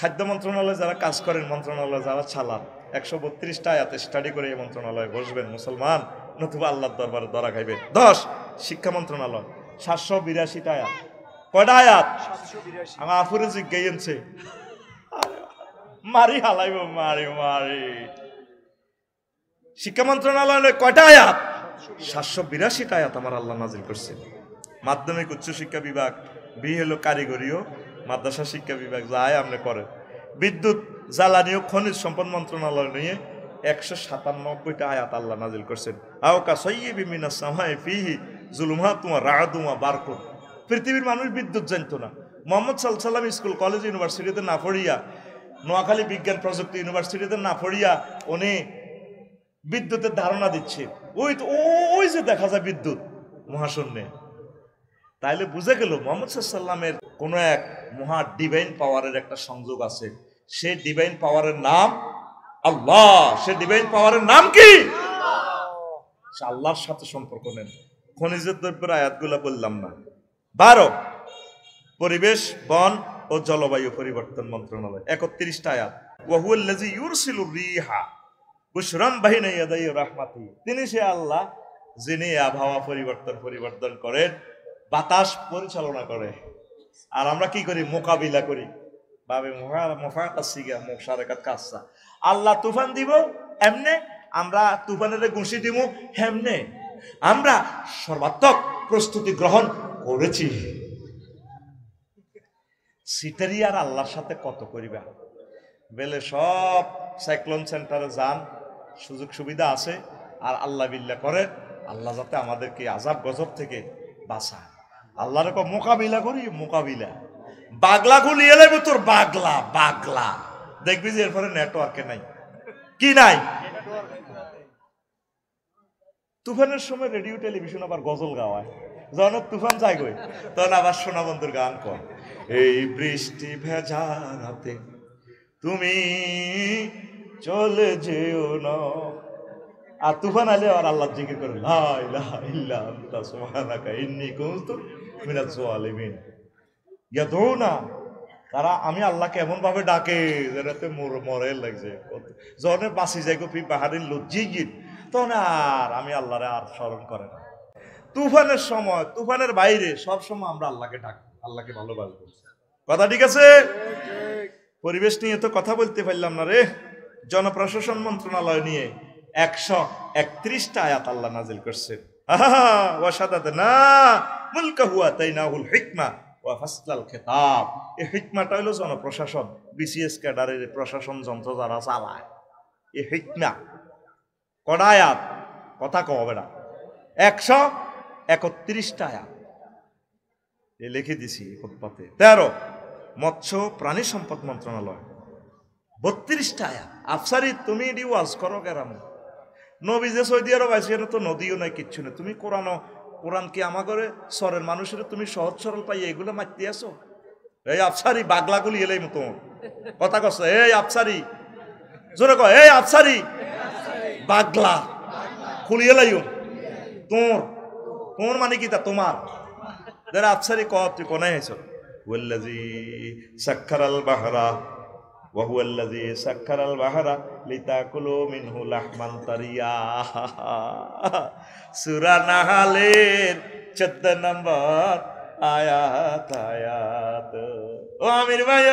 খাদ্য মন্ত্রণালয়ে যারা কাজ করেন, মন্ত্রণালয়ে যারা চালান, 132টা আয়াতে স্টাডি করে এই মন্ত্রণালয়ে বসবেন মুসলমান, নতুবা আল্লাহর দরবারে ধরা খাইবে। 10, শিক্ষা মন্ত্রণালয় 782টা আয়াত। কয়টা আয়াত? আমার আফুরে জিজ্ঞাইছে মারি হালাইব, মারি মারি। শিক্ষা মন্ত্রণালয়ে কয়টা আয়াত? 782টা আয়াত আমার আল্লাহ নাজিল করছেন। মাধ্যমিক উচ্চ শিক্ষা বিভাগ, বি হলো কারিগরিও মাদ্রাসা শিক্ষা বিভাগ, যায় আপনি করেন। বিদ্যুৎ জ্বালানি ও খনিজ সম্পদ মন্ত্রণালয় নিয়ে 197টা আয়াত আল্লাহ নাজিল করছেন। আওকা সাইয়্যিবিন মিনাস সামাই ফিহি যুলুমাতুন ওয়া রা'দুন ওয়া বারকুন। পৃথিবীর মানুষ বিদ্যুৎ জানতো না, মোহাম্মদ সাল্লাম স্কুল কলেজ ইউনিভার্সিটিতে না পড়িয়া, নোয়াখালী বিজ্ঞান প্রযুক্তি ইউনিভার্সিটিতে না পড়িয়া উনি বিদ্যুতের ধারণা দিচ্ছে। ওই যে দেখা যায় বিদ্যুৎ মহাশূন্যে। তাইলে বুঝে গেল মোহাম্মদ সাল্লামের কোন এক মহা ডিভাইন পাওয়ারের একটা সংযোগ আছে। সে ডিভাইন পাওয়ারের নাম আল্লাহ। সে ডিভাইন পাওয়ারের নাম কি? আল্লাহর সাথে সম্পর্ক নেন। খনিজের দ্রব্যের আয়াতগুলা বললাম না। 12 পরিবেশ, বন ও জলবায়ু পরিবর্তন মন্ত্রণালয়, 31টা আয়াত। ওয়া হুয়াল্লাযী ইউরসিলুর রিহা বুশরান বাইনা ইয়াদাই রাহমাতি। তিনি সে আল্লাহ যিনি আবহাওয়া পরিবর্তন করেন, বাতাস পরিচালনা করে। আর আমরা কি করি? মোকাবিলা করি। বাবে মুফাকাসিগা মুশারাকাত কাসা। আল্লাহ তুফান দিব এমনে, আমরা তুফানের ঘুষি দিব হেমনে। আমরা সর্বাত্মক প্রস্তুতি গ্রহণ করেছি। সিটারি আর আল্লাহর সাথে কত করিবা বেলে। সব সাইক্লোন সেন্টারে যান, সুযোগ সুবিধা আছে, আর আল্লাহ বিল্লাহ করেন আল্লাহ যাতে আমাদেরকে আযাব গজব থেকে বাঁচায়। আল্লাহর মোকাবিলা করি, মোকাবিলা। বাগলা গুলি এলে তোর বাগলা দেখবি যে এরপরে নেটওয়ার্কে নাই, কি নাই। তুফানের সময় রেডিও টেলিভিশন আবার গজল গাওয়ায়। যখন তুফান যায় গই তখন আবার সোনা বন্ধুর গান কর। এই বৃষ্টি ভেজা রাতে তুমি চলে যেও না। আর তুফান আলে আর আল্লাহ জিকির করে, লা ইলাহা ইল্লা আনতা সুবহানাকা ইন্নী কুনতু মিনাজ জালিমিন। ইয়াদউনা, তারা আমি আল্লাহকে এমন ভাবে ডাকে যেটাতে মরে লাগছে। যখন বাঁচি যাই গো ফি বাহারিন লজ্জিগিন, তখন আর আমি আল্লাহরে আর স্মরণ করে না। তুফানের সময়, তুফানের বাইরে সব সময় আমরা আল্লাহকে ডাকি, আল্লাহকে ভালোবাসবো। কথা ঠিক আছে? পরিবেশ নিয়ে তো কথা বলতে পারলাম না রে। জনপ্রশাসন মন্ত্রণালয় নিয়ে 131টা আয়াত আল্লাহ নাজিল করছেন। ওয়াশাদাদনা মুলকাহু আতাইনাহুল হিকমা ওয়া ফাসলাল খিতাব। এই হিকমাটা হলো জনপ্রশাসন, বিসিএস ক্যাডারের প্রশাসন যন্ত্র যারা চালায়। এই হিকমা কটা আয়াত? কথা কবে না, 131টা আয়াত এ লিখে দিছি খুতবাতে। 13 মৎস্য প্রাণী সম্পদ মন্ত্রণালয়, 32টা আয়াত। আফসারি তুমি এটি ওয়াজ করো কেরাম। নবী যে সৌদি আরব আছে, এটা তো নদীও নাই, কিচ্ছু নেই। তুমি কোরআন কি আমা করে সরের মানুষের তুমি সহজ সরল পাই এগুলো মারতে আসো? এই আফসারি বাগলাগুলি এলাই মতো কথা কস। এই আফসারি জোরে কয়, এই আফসারি বাগলা খুলি এলাইও। তোর মানে কি? তা তোমার যারা আফসারি ক তুই কোনায় হেছ। ওয়াল্লাযী সাক্খারাল বাহরা ওয়া হুয়াল্লাযী সাক্খারাল বাহরা লিতাকুলু মিনহু লাহমান তারিয়া। সূরা নাহলের 14 নম্বর আয়াত। ও আমির ভাই,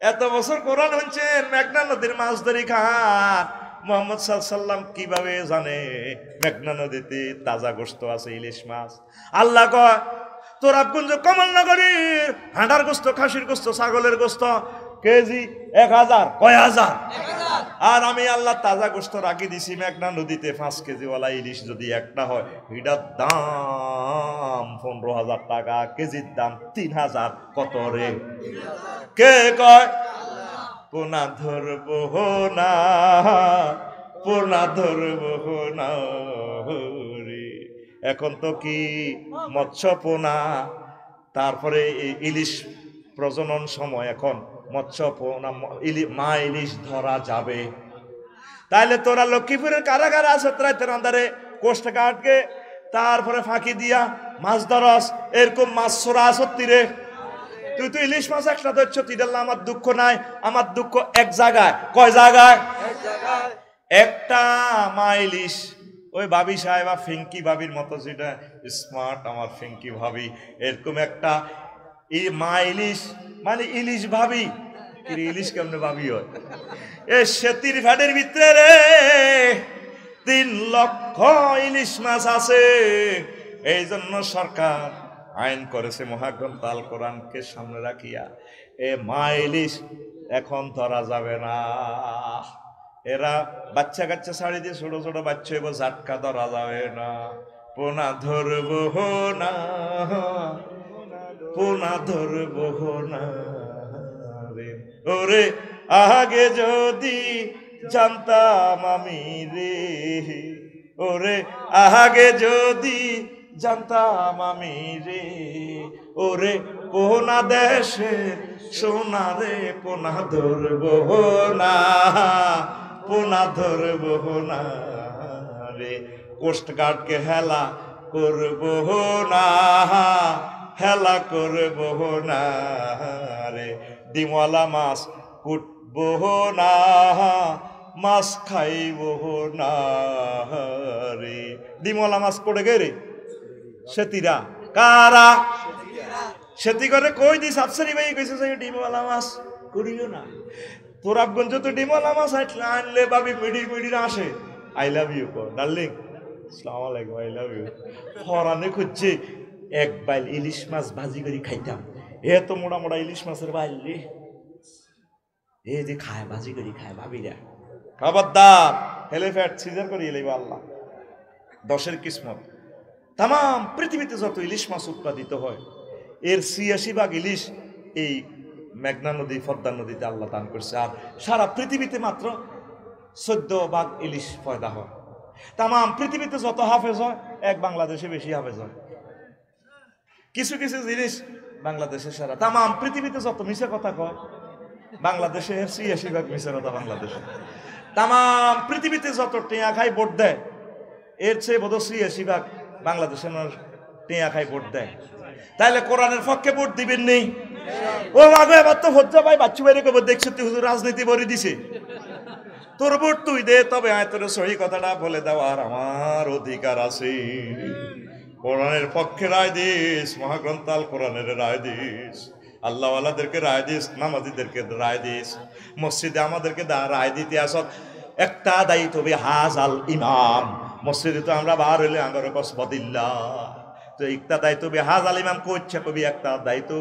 এত বছর কোরআন শুনছেন, মেঘনা নদীর মাছ ধরি খান। মোহাম্মদ সাল্লাম কিভাবে জানে মেঘনা নদীতে তাজা গোস্ত আছে, ইলিশ মাছ? আল্লাহ কয় তোরাবগঞ্জ কমলনগরীর হাঁটার গোস্ত, খাসির গোস্ত, ছাগলের গোস্ত কেজি 1000, কয় হাজার। আর আমি আল্লাহ তাজা গোস্ত রাখি দিছি মেঘনা নদীতে। 5 কেজিওয়ালা ইলিশ যদি একটা হয়, এটার দাম 15,000 টাকা, কেজির দাম 3000। কত রে? কে কয়? পোনা ধরবো না, পোনা ধরবো না রে। এখন তো কি মৎস্য পোনা, তারপরে ইলিশ প্রজনন সময়, এখন মৎস্য পোনা মা ইলিশ ধরা যাবে। তাইলে তোরা লক্ষ্মীপুরের কারাগারে আছে, রাতের আন্ধারে কোষ্ঠ কাটকে তারপরে ফাঁকি দিয়া মাছ ধরস, এরকম মাছ ছড়া সত্যি রে। তুই তো ইলিশ মাছ একটা ধরছ, তিডাল্লা আমার দুঃখ নাই। আমার দুঃখ এক জায়গায়। কয় জায়গায়? একটা মা ইলিশ, ওই ভাবি সাহেবা ফিঙ্কি ভাবির মতো, যেটা স্মার্ট আমার ফিঙ্কি ভাবি, এরকম একটা মা ইলিশ, মানে ইলিশ ভাবি। ইলিশ কেমনে ভাবি হয়? এ সেতির ফ্যাটের ভিতরে রে 3 লক্ষ ইলিশ মাছ আছে। এই জন্য সরকার আইন করেছে, মহাগ্রন্থ আল কোরআনকে সামনে রাখিয়া, এ মা ইলিশ এখন ধরা যাবে না। এরা বাচ্চা কাচ্চা ছাড়ি দিয়ে ছোট ছোট বাচ্চা এবার ঝাটকা ধরা যাবে না। পোনা ধরবো না, পোনা ধরবো না রে। ওরে আগে যদি জানতাম আমি রে, ওরে আগে যদি জানতাম আমি রে, ওরে পোনা দেশের সোনা রে, পোনা ধরবো না, পোনা ধরবো না রে। কোস্টগার্ডকে হেলা করবো না, হেলা করবো না রে। ডিমওয়ালা মাছ কুটবো না, মাছ খাইবো না রে। ডিমওয়ালা মাছ পড়ে গে রে সেতিরা কারা সেতি করে কই দিস আফসারি ভাই কইছে যে ডিমওয়ালা মাছ করিও না। তোরাবগঞ্জ তো ডিমওয়ালা মাছ আনলে ভাবি মিডির মিডির আসে আই লাভ ইউ কর ডার্লিং, আসসালামু আলাইকুম, আই লাভ ইউ। হরানে খুঁজছে এক বাইল ইলিশ মাছ ভাজি করে খাইতাম, এত মোড়া মোড়া ইলিশ মাছের বাইল রে, এই যে খায় ভাজি করে খায় ভাবিরা। খবরদার হেলে ফ্যাট সিজার করে এলেই আল্লাহ দশের কিসমত। তাম পৃথিবীতে যত ইলিশ মাছ উৎপাদিত হয় এর ৮৬ ইলিশ এই মেঘনা নদী পদ্মা নদীতে আল্লাহ দান করছে, আর সারা পৃথিবীতে মাত্র ১৪ ইলিশ পয়দা হয়। তাম পৃথিবীতে যত হাফেজ হয় এক বাংলাদেশে বেশি হাফেজ হয়। কিছু কিছু জিনিস বাংলাদেশে সারা। তাম পৃথিবীতে যত মিছে কথা কয় বাংলাদেশে ৮৬ মিছে কথা বাংলাদেশে। তাম পৃথিবীতে যত টেয়া খাই ভোট দেয় এর চেয়ে বোধ ৮৬ বাংলাদেশের টেয়া খাই ভোট দেয়। তাইলে কোরআনের পক্ষে ভোট দিবেন নেই? ও মাগো এবার তো হজ্জা ভাই বাচ্চু বাইরে কবে দেখছো তুই হুজুর রাজনীতি বলে দিছে, তোর ভোট তুই দে, তবে আয় তোর সহি কথাটা বলে দেওয়ার আমার অধিকার আছে। কোরআনের পক্ষে রায় দিস, মহাগ্রন্থ আল কোরআনের রায় দিস, আল্লাহওয়ালাদেরকে রায় দিস, নামাজিদেরকে রায় দিস, মসজিদে আমাদেরকে রায় দিতে আসত। একটা দায়িত্ব হাজ আল ইমাম, মসজিদে তো আমরা বার হইলে আঙ্গর কসবদিল্লা, তো একটা দায়িত্ব হাজ আল ইমাম করছে কবি, একটা দায়িত্ব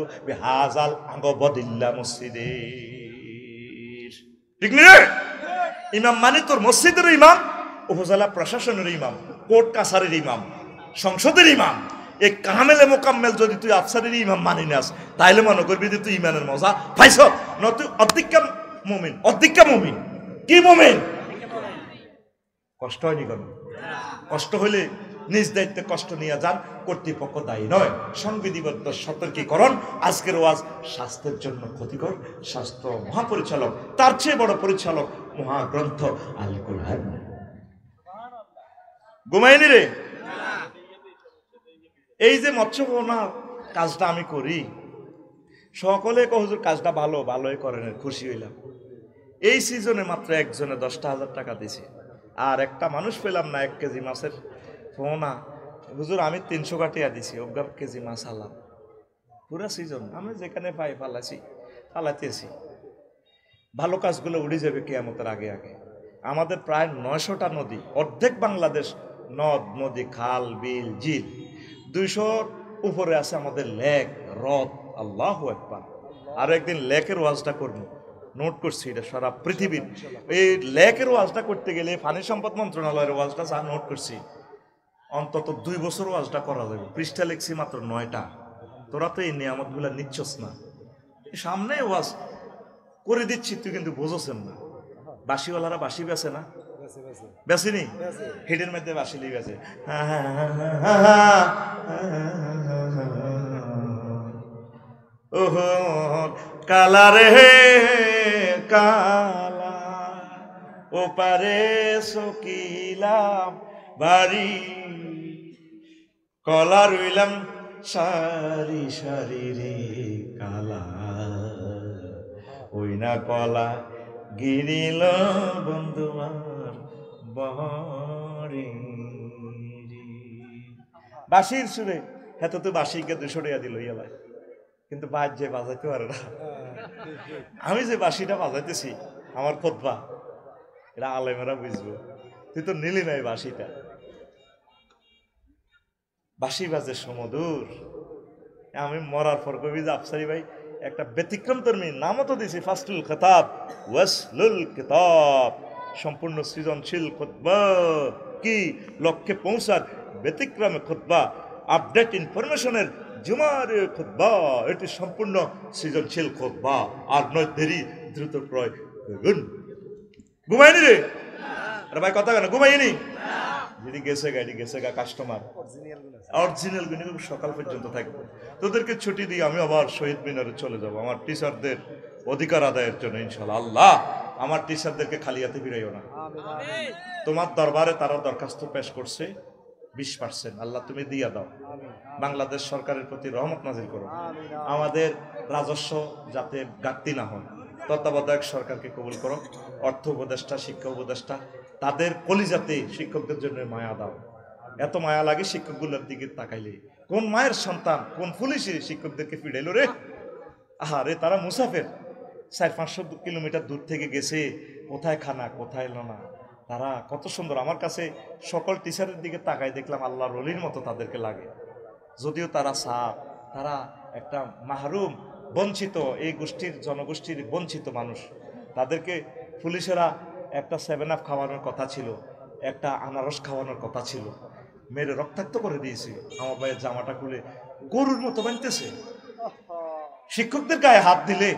হাজ আল আঙ্গবদিল্লা মসজিদে, ঠিক নেই? ইমাম মানে তোর মসজিদের ইমাম, উপজেলা প্রশাসনের ইমাম, কোর্ট কাছারির ইমাম, সংসদের ইমাম। এই কামেলে মোকাম্মেল যদি তুই আফসারের ইমাম মানি নাস তাইলে মনে করবি যে তুই ইমানের মজা পাইছ না, তুই অর্ধেকা মুমিন, অর্ধেকা মুমিন। কি মুমিন? কষ্ট হয়নি কেন? কষ্ট হইলে নিজ দায়িত্বে কষ্ট নিয়ে যান, কর্তৃপক্ষ দায়ী নয়। সংবিধিবদ্ধ সতর্কীকরণ। আজকের ওয়াজ স্বাস্থ্যের জন্য ক্ষতিকর, স্বাস্থ্য মহাপরিচালক, তার চেয়ে বড় পরিচালক মহাগ্রন্থ আল কোরআন। ঘুমাইনি রে? এই যে মৎস্যপনা কাজটা আমি করি, সকলে হুজুর কাজটা ভালো, ভালোই করেন, খুশি হইলাম। এই সিজনে মাত্র একজনে 10,000 টাকা দিছে, আর একটা মানুষ পেলাম না 1 কেজি মাছের পোনা। হুজুর আমি 300 টাকা দিছি, 1 কেজি মাছ আলাম। পুরা সিজন আমি যেখানে পাই ফালাইতেছি। ভালো কাজগুলো উড়ে যাবে কিয়ামতের আগে আগে। আমাদের প্রায় 900টা নদী, অর্ধেক বাংলাদেশ নদ নদী, খাল বিল ঝিল, 200 উপরে আছে আমাদের লেক হ্রদ। আল্লাহু আকবার। আর একদিন লেকের ওয়াজটা করব, নোট করছি এটা সারা পৃথিবীর। এই লেকের ওয়াজটা করতে গেলে পানি সম্পদ মন্ত্রণালয়ের ওয়াজটা যা নোট করছি অন্তত 2 বছর ওয়াজটা করা যাবে। পৃষ্ঠা লিখছি মাত্র 9টা। তোরা তো এই নিয়ামত গুলা নিচ্ছস না, সামনে ওয়াজ করে দিচ্ছি, তুই কিন্তু বোঝছেন না। বাসিওয়ালারা বাসি বেছে না, বেসিনি হিডের মধ্যে বাসিলি বেছে। ওহো কালা রে কালা, ওপারে সকিলাম বাড়ি, কলা রইলাম সারি সারি রে কালা, ওই না কলা গিরিল বন্ধুমার বহরে। বাঁশির সুরে হেতো তো বাঁশিকে 200 টাকা দিল ইয়ালাই, কিন্তু বাজ যে বাজাইতে পারে না। আমি যে বাঁশিটা বাজাইতেছি আমার খুতবা, এটা আলেমেরা বুঝবো। তুই তো নিলি নাই বাঁশিটা, বাঁশি বাজে সমদূর। আমি মরার পর কবি যে আফসারি ভাই একটা ব্যতিক্রম ধর্মী নামও তো দিয়েছি, ফাসলুল খেতাব ওয়াসলুল কিতাব, সম্পূর্ণ সৃজনশীল খুতবা, কি লক্ষ্যে পৌঁছার ব্যতিক্রমে খুতবা, আপডেট ইনফরমেশনের জুমার খুতবা এটি সম্পূর্ণ সৃজনশীল খুতবা, আর নয় দেরি দ্রুত প্রয় করুন। ঘুমায়নি রে? আরে ভাই কথা কেন ঘুমাইনি? যদি গেছে গাড়ি গেছে গা, কাস্টমার অরিজিনাল গুণী সকাল পর্যন্ত থাকবে। তোদেরকে ছুটি দিয়ে আমি আবার শহীদ মিনারে চলে যাব আমার টিচারদের অধিকার আদায়ের জন্য ইনশাল্লাহ। আল্লাহ আমার টিচারদেরকে খালি হাতে ফিরাইও না। তোমার দরবারে তারা দরখাস্ত পেশ করছে 20%, আল্লাহ তুমি দিয়া দাও। বাংলাদেশ সরকারের প্রতি রহমত নাজিল করো, আমাদের রাজস্ব যাতে ঘাটতি না হয়। তত্ত্বাবধায়ক সরকারকে কবুল করো, অর্থ উপদেষ্টা, শিক্ষা উপদেষ্টা, তাদের কলিজাতে শিক্ষকদের জন্য মায়া দাও। এত মায়া লাগে শিক্ষকগুলোর দিকে তাকাইলে। কোন মায়ের সন্তান, কোন পুলিশে শিক্ষকদেরকে ফিরাইলো রে? আরে তারা মুসাফের, 400-500 কিলোমিটার দূর থেকে গেছে, কোথায় খানা কোথায় লোনা। তারা কত সুন্দর। আমার কাছে সকল টিচারের দিকে তাকাই দেখলাম আল্লাহর ওলির মতো তাদেরকে লাগে। যদিও তারা সাপ, তারা একটা মাহরুম, বঞ্চিত, এই গোষ্ঠীর জনগোষ্ঠীর বঞ্চিত মানুষ। তাদেরকে পুলিশেরা একটা 7 আপ খাওয়ানোর কথা ছিল, একটা আনারস খাওয়ানোর কথা ছিল, মেরে রক্তাক্ত করে দিয়েছে। আমার ভাইয়ের জামাটা খুলে গরুর মতো বানতেছে। শিক্ষকদের গায়ে হাত দিলে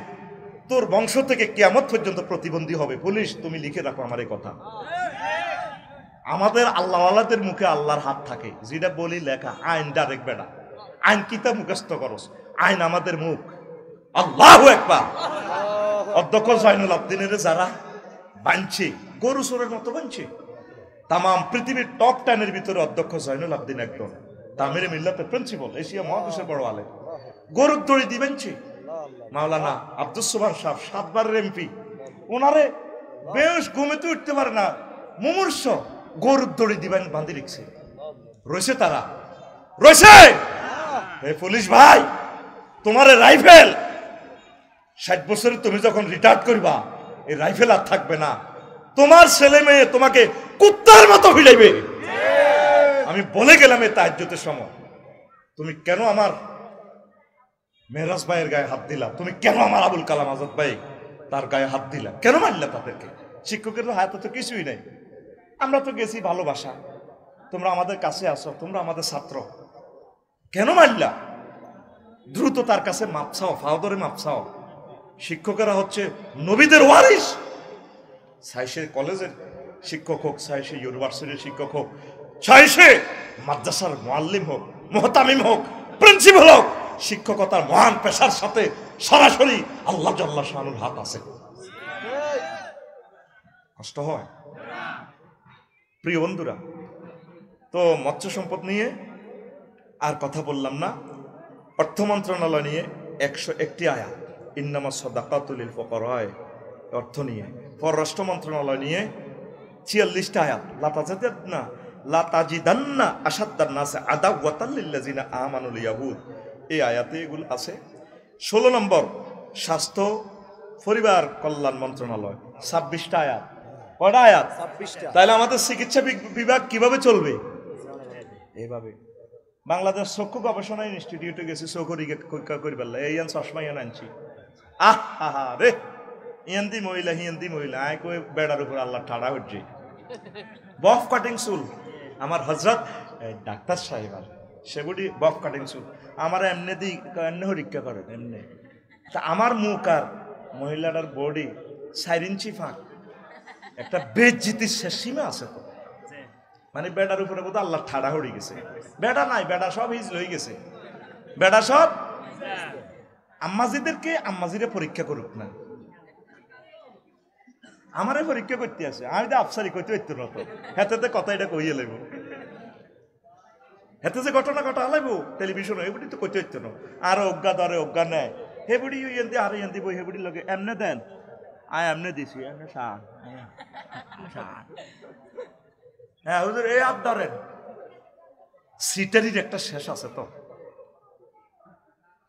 তোর বংশ থেকে কিয়ামত পর্যন্ত প্রতিবন্ধী হবে। পুলিশ তুমি লিখে রাখো আমার এই কথা। আমাদের আল্লাহওয়ালাদের মুখে আল্লাহর হাত থাকে, যেটা বলি লেখা। আইন ডাইরেক্ট বেড়া, আইন কিতাব মুখস্থ করস, আইন আমাদের মুখ। আল্লাহু আকবার। অধ্যক্ষ জয়নুল আবদিনের যারা বানছে, গরু চোরের মতো বানছে। তাম পৃথিবীর টপ 10-এর ভিতরে অধ্যক্ষ জয়নুল আবদিন একজন, তামিরে মিল্লাতের প্রিন্সিপাল, এশিয়া মহাদেশের বড় আলেম। গরুর দড়ি দিবেনছে। মাওলানা আব্দুস সোবহান সাহেব 7 বারের এমপি, ওনারে বেশ ঘুমেতে উঠতে পারে না, মুমূর্ষ, গরুর দড়ি দিবেন বাঁধি রেখেছে। রয়েছে তারা, রয়েছে। পুলিশ ভাই, তোমার রাইফেল 60 বছরে তুমি যখন রিটায়ার করবা, এই রাইফেল আর থাকবে না। তোমার ছেলে মেয়ে তোমাকে কুত্তার মতো ভিড়াইবে। আমি বলে গেলাম এই তাহাজ্জুদের সময়, তুমি কেন আমার মেহরাজ ভাইয়ের গায়ে হাত দিলা? তুমি কেন আমার আবুল কালাম আজাদ ভাই তার গায়ে হাত দিলা? কেন মারলা তাদেরকে? শিক্ষকের হাতে তো কিছুই নাই। আমরা তো গেছি ভালোবাসা, তোমরা আমাদের কাছে আসো, তোমরা আমাদের ছাত্র, কেন মারলা? দ্রুত তার কাছে মাপ চাও, ফাওদরে মাপ চাও। শিক্ষকেরা হচ্ছে নবীদের ওয়ারিস। চাই সে কলেজের শিক্ষক হোক, চাই সে ইউনিভার্সিটির শিক্ষক হোক, চাই সে মাদ্রাসার মুআল্লিম হোক, মুহতামিম হোক, প্রিন্সিপাল হোক, শিক্ষকতার মহান পেশার সাথে সরাসরি আল্লাহ জাল্লা শানুর হাত আছে। কষ্ট হয় প্রিয় বন্ধুরা। তো মৎস্য সম্পদ নিয়ে আর কথা বললাম না। অর্থ মন্ত্রণালয় নিয়ে 101টি আয়াত, ইন্নামা সাদাকাতুল লিল ফুকারা, অর্থ নিয়ে। পররাষ্ট্র মন্ত্রণালয় নিয়ে 46টা আয়াত, লা তাজিদান্না আশাদ্দান নাসি আদাওয়াতাল লিল্লাযিনা আমানুল ইয়াহুদ, এই আয়াতে এগুলো আছে। 16 নম্বর স্বাস্থ্য পরিবার কল্যাণ মন্ত্রণালয়, 26টা আয়াত। কয়টা আয়াত? 26টা। তাহলে আমাদের চিকিৎসা বিভাগ কিভাবে চলবে? এইভাবে। বাংলাদেশ চক্ষু গবেষণা ইনস্টিটিউটে গেছি, চোখরিকা করি পারলা, এই চশমা ইয়ান আনছি। আহা রে, ইয়ান্দি মহিলা হিয়ান্দি মহিলা, আয় কই বেড়ার উপর আল্লাহ ঠাড়া হচ্ছে। বফ কাটিং চুল, আমার হজরত ডাক্তার সাহেব আর সেগুলি বফ কাটিং চুল আমার এমনি দিই, এমনি পরীক্ষা করেন এমনি। তা আমার মুখ আর মহিলাটার বডি 4 ইঞ্চি ফাঁক, একটা বেজ্জিতির শেষ সীমা আছে তো। মানে বেটার উপরে বোধ আল্লাহ ঠাড়া হয়ে গেছে। বেটা নাই, বেটা সব হিজ লই গেছে, বেটা সব। আম্মাজিদেরকে আম্মাজিরে পরীক্ষা করুক না, আমারে পরীক্ষা করতে আছে। আমি তো আফসারি করতে হইতো না তো, হেতে কথা এটা কইয়ে লাইব, হেতে যে ঘটনা ঘটা লাইব টেলিভিশন, এগুলি তো করতে হইতো না। আর অজ্ঞা ধরে অজ্ঞা নেয়, হেবুড়ি ইয়েন্দি আর ইয়েন্দি বই, হেবুড়ি লগে এমনে দেন, আয় এমনে দিছি, এমনে সান। হ্যাঁ হুজুর এই হাত ধরেন। সিটারির একটা শেষ আছে তো।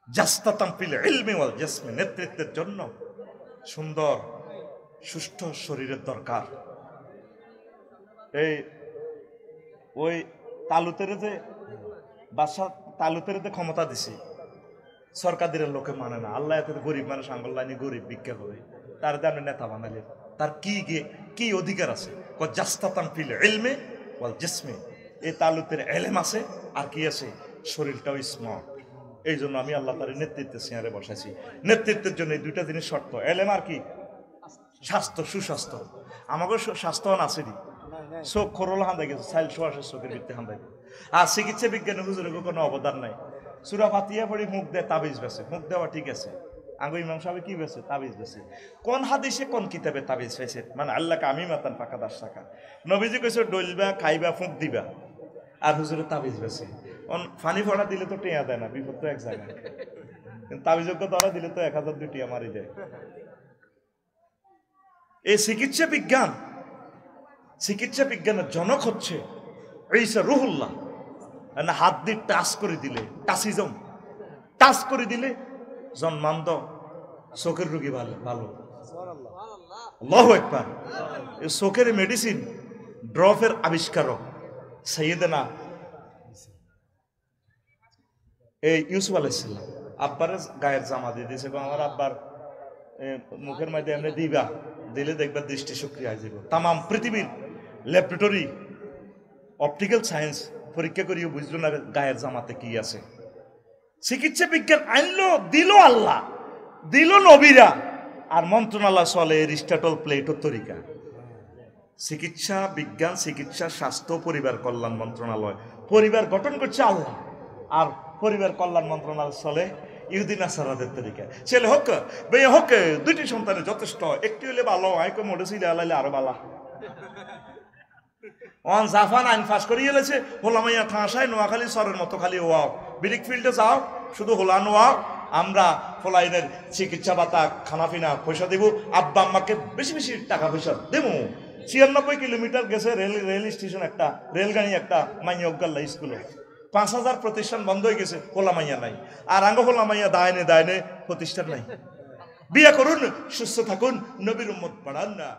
জাস্তাতাম ফিল ইলমি ওয়াল জিসমি, নেতৃত্বের জন্য সুন্দর সুষ্ঠু শরীরের দরকার। এই ওই তালুতের যে বাদশা, তালুতের যে ক্ষমতা দিছে, সরকারের লোকে মানে না। আল্লাহ এত গরিব মানুষ আঙ্গল লাইনে গরিব ভিক্ষা করে, তার আপনি নেতা বানালেন, তার কি অধিকার আছে? জাস্তাতাম ফিল ইলমি ওয়াল জিসমি, এই তালুতের এলেম আছে, আর কি আছে? শরীরটাও স্মার্ট। এই জন্য আমি আল্লাহ তার নেতৃত্বের চেয়ারে বসাইছি। নেতৃত্বের জন্য এই দুইটা জিনিস শর্ত, এলেম আর কি স্বাস্থ্য, সুস্বাস্থ্য। আমাকে স্বাস্থ্যবান আছে নি, চোখ খরল হাঁদাই গেছে, সাইল সোয়াশের চোখের ভিত্তি হাঁদাই। আর চিকিৎসা বিজ্ঞানে হুজুরের কোনো অবদান নাই। সুরা ফাতিয়া পড়ি মুখ দেয় তাবিজ বেছে, মুখ দেওয়া ঠিক আছে। আঙ্গু ইমাম সাহেব কি বেছে? তাবিজ বেছে। কোন হাদিসে কোন কিতাবে তাবিজ পাইছে? মানে আল্লাহকে আমি মাতান ফাঁকা দাস টাকা নবীজি কইছে ডলবা খাইবা ফুঁক দিবা, আর হুজুরে তাবিজ বেছে। ফানি ফড়া দিলে তো টেয়া দেয় না, বিপদ তো এক জায়গায়। কিন্তু তাবিজজ্ঞ ধরা দিলে তো 1002 টিয়া মারি দেয়। এই চিকিৎসা বিজ্ঞানের জনক হচ্ছে ঈসা রুহুল্লাহ। হাত দিয়ে টাচ করে দিলে, টাচিজম টাচ করে দিলে জন্মান্ধ চোখের রোগী ভালো ভালো। আল্লাহু আকবার। এই চোখের মেডিসিন ড্রপের আবিষ্কারক সাইয়েদনা এই ইউসুফ আলাইহিস সালাম আব্বার গায়ের জামা দিয়ে দিয়েছে। আমার আব্বার মুখের মধ্যে এমনি দিবা, দিলে দেখবা দৃষ্টি সক্রিয় হয়ে যাবে। তাম পৃথিবীর ল্যাবরেটরি অপটিক্যাল সায়েন্স পরীক্ষা করিও বুঝলো না গায়ের জামাতে কি আছে। চিকিৎসা বিজ্ঞান আনলো, দিল আল্লাহ, দিল নবীরা, আর মন্ত্রণালয় চলে এরিস্টটল প্লেটোর তরিকা। চিকিৎসা বিজ্ঞান, চিকিৎসা স্বাস্থ্য পরিবার কল্যাণ মন্ত্রণালয়, পরিবার গঠন করছে আল্লাহ, আর পরিবার কল্যাণ মন্ত্রণালয় চলে ইহুদি নাসারাদের তরিকা। ছেলে হোক মেয়ে হোক, দুইটি সন্তানের যথেষ্ট, একটি হলে ভালো, আইকো মোটেছিল আলাইলে আরো ভালো। অন জাফান আইন ফাঁস করিয়ে এলেছে, হোলামাইয়া ঠাঁসায় নোয়াখালী সরের মতো খালি ওয়াও, ব্রিক ফিল্ডে যাও শুধু হোলা নোয়াও, আমরা ফলাইনের চিকিৎসা ভাতা খানাফিনা পয়সা দেব, আব্বা আম্মাকে বেশি বেশি টাকা পয়সা দেবো। 96 কিলোমিটার গেছে রেল স্টেশন, একটা রেলগাড়ি, একটা মাইয়া উগাল্লা স্কুলে 5000 প্রতিষ্ঠান বন্ধ হয়ে গেছে, হোলামাইয়া নাই। আর আঙ্গ হোলামাইয়া দায়নে দায়নে প্রতিষ্ঠান নাই। বিয়ে করুন, সুস্থ থাকুন, নবীর উম্মত বাড়ান না।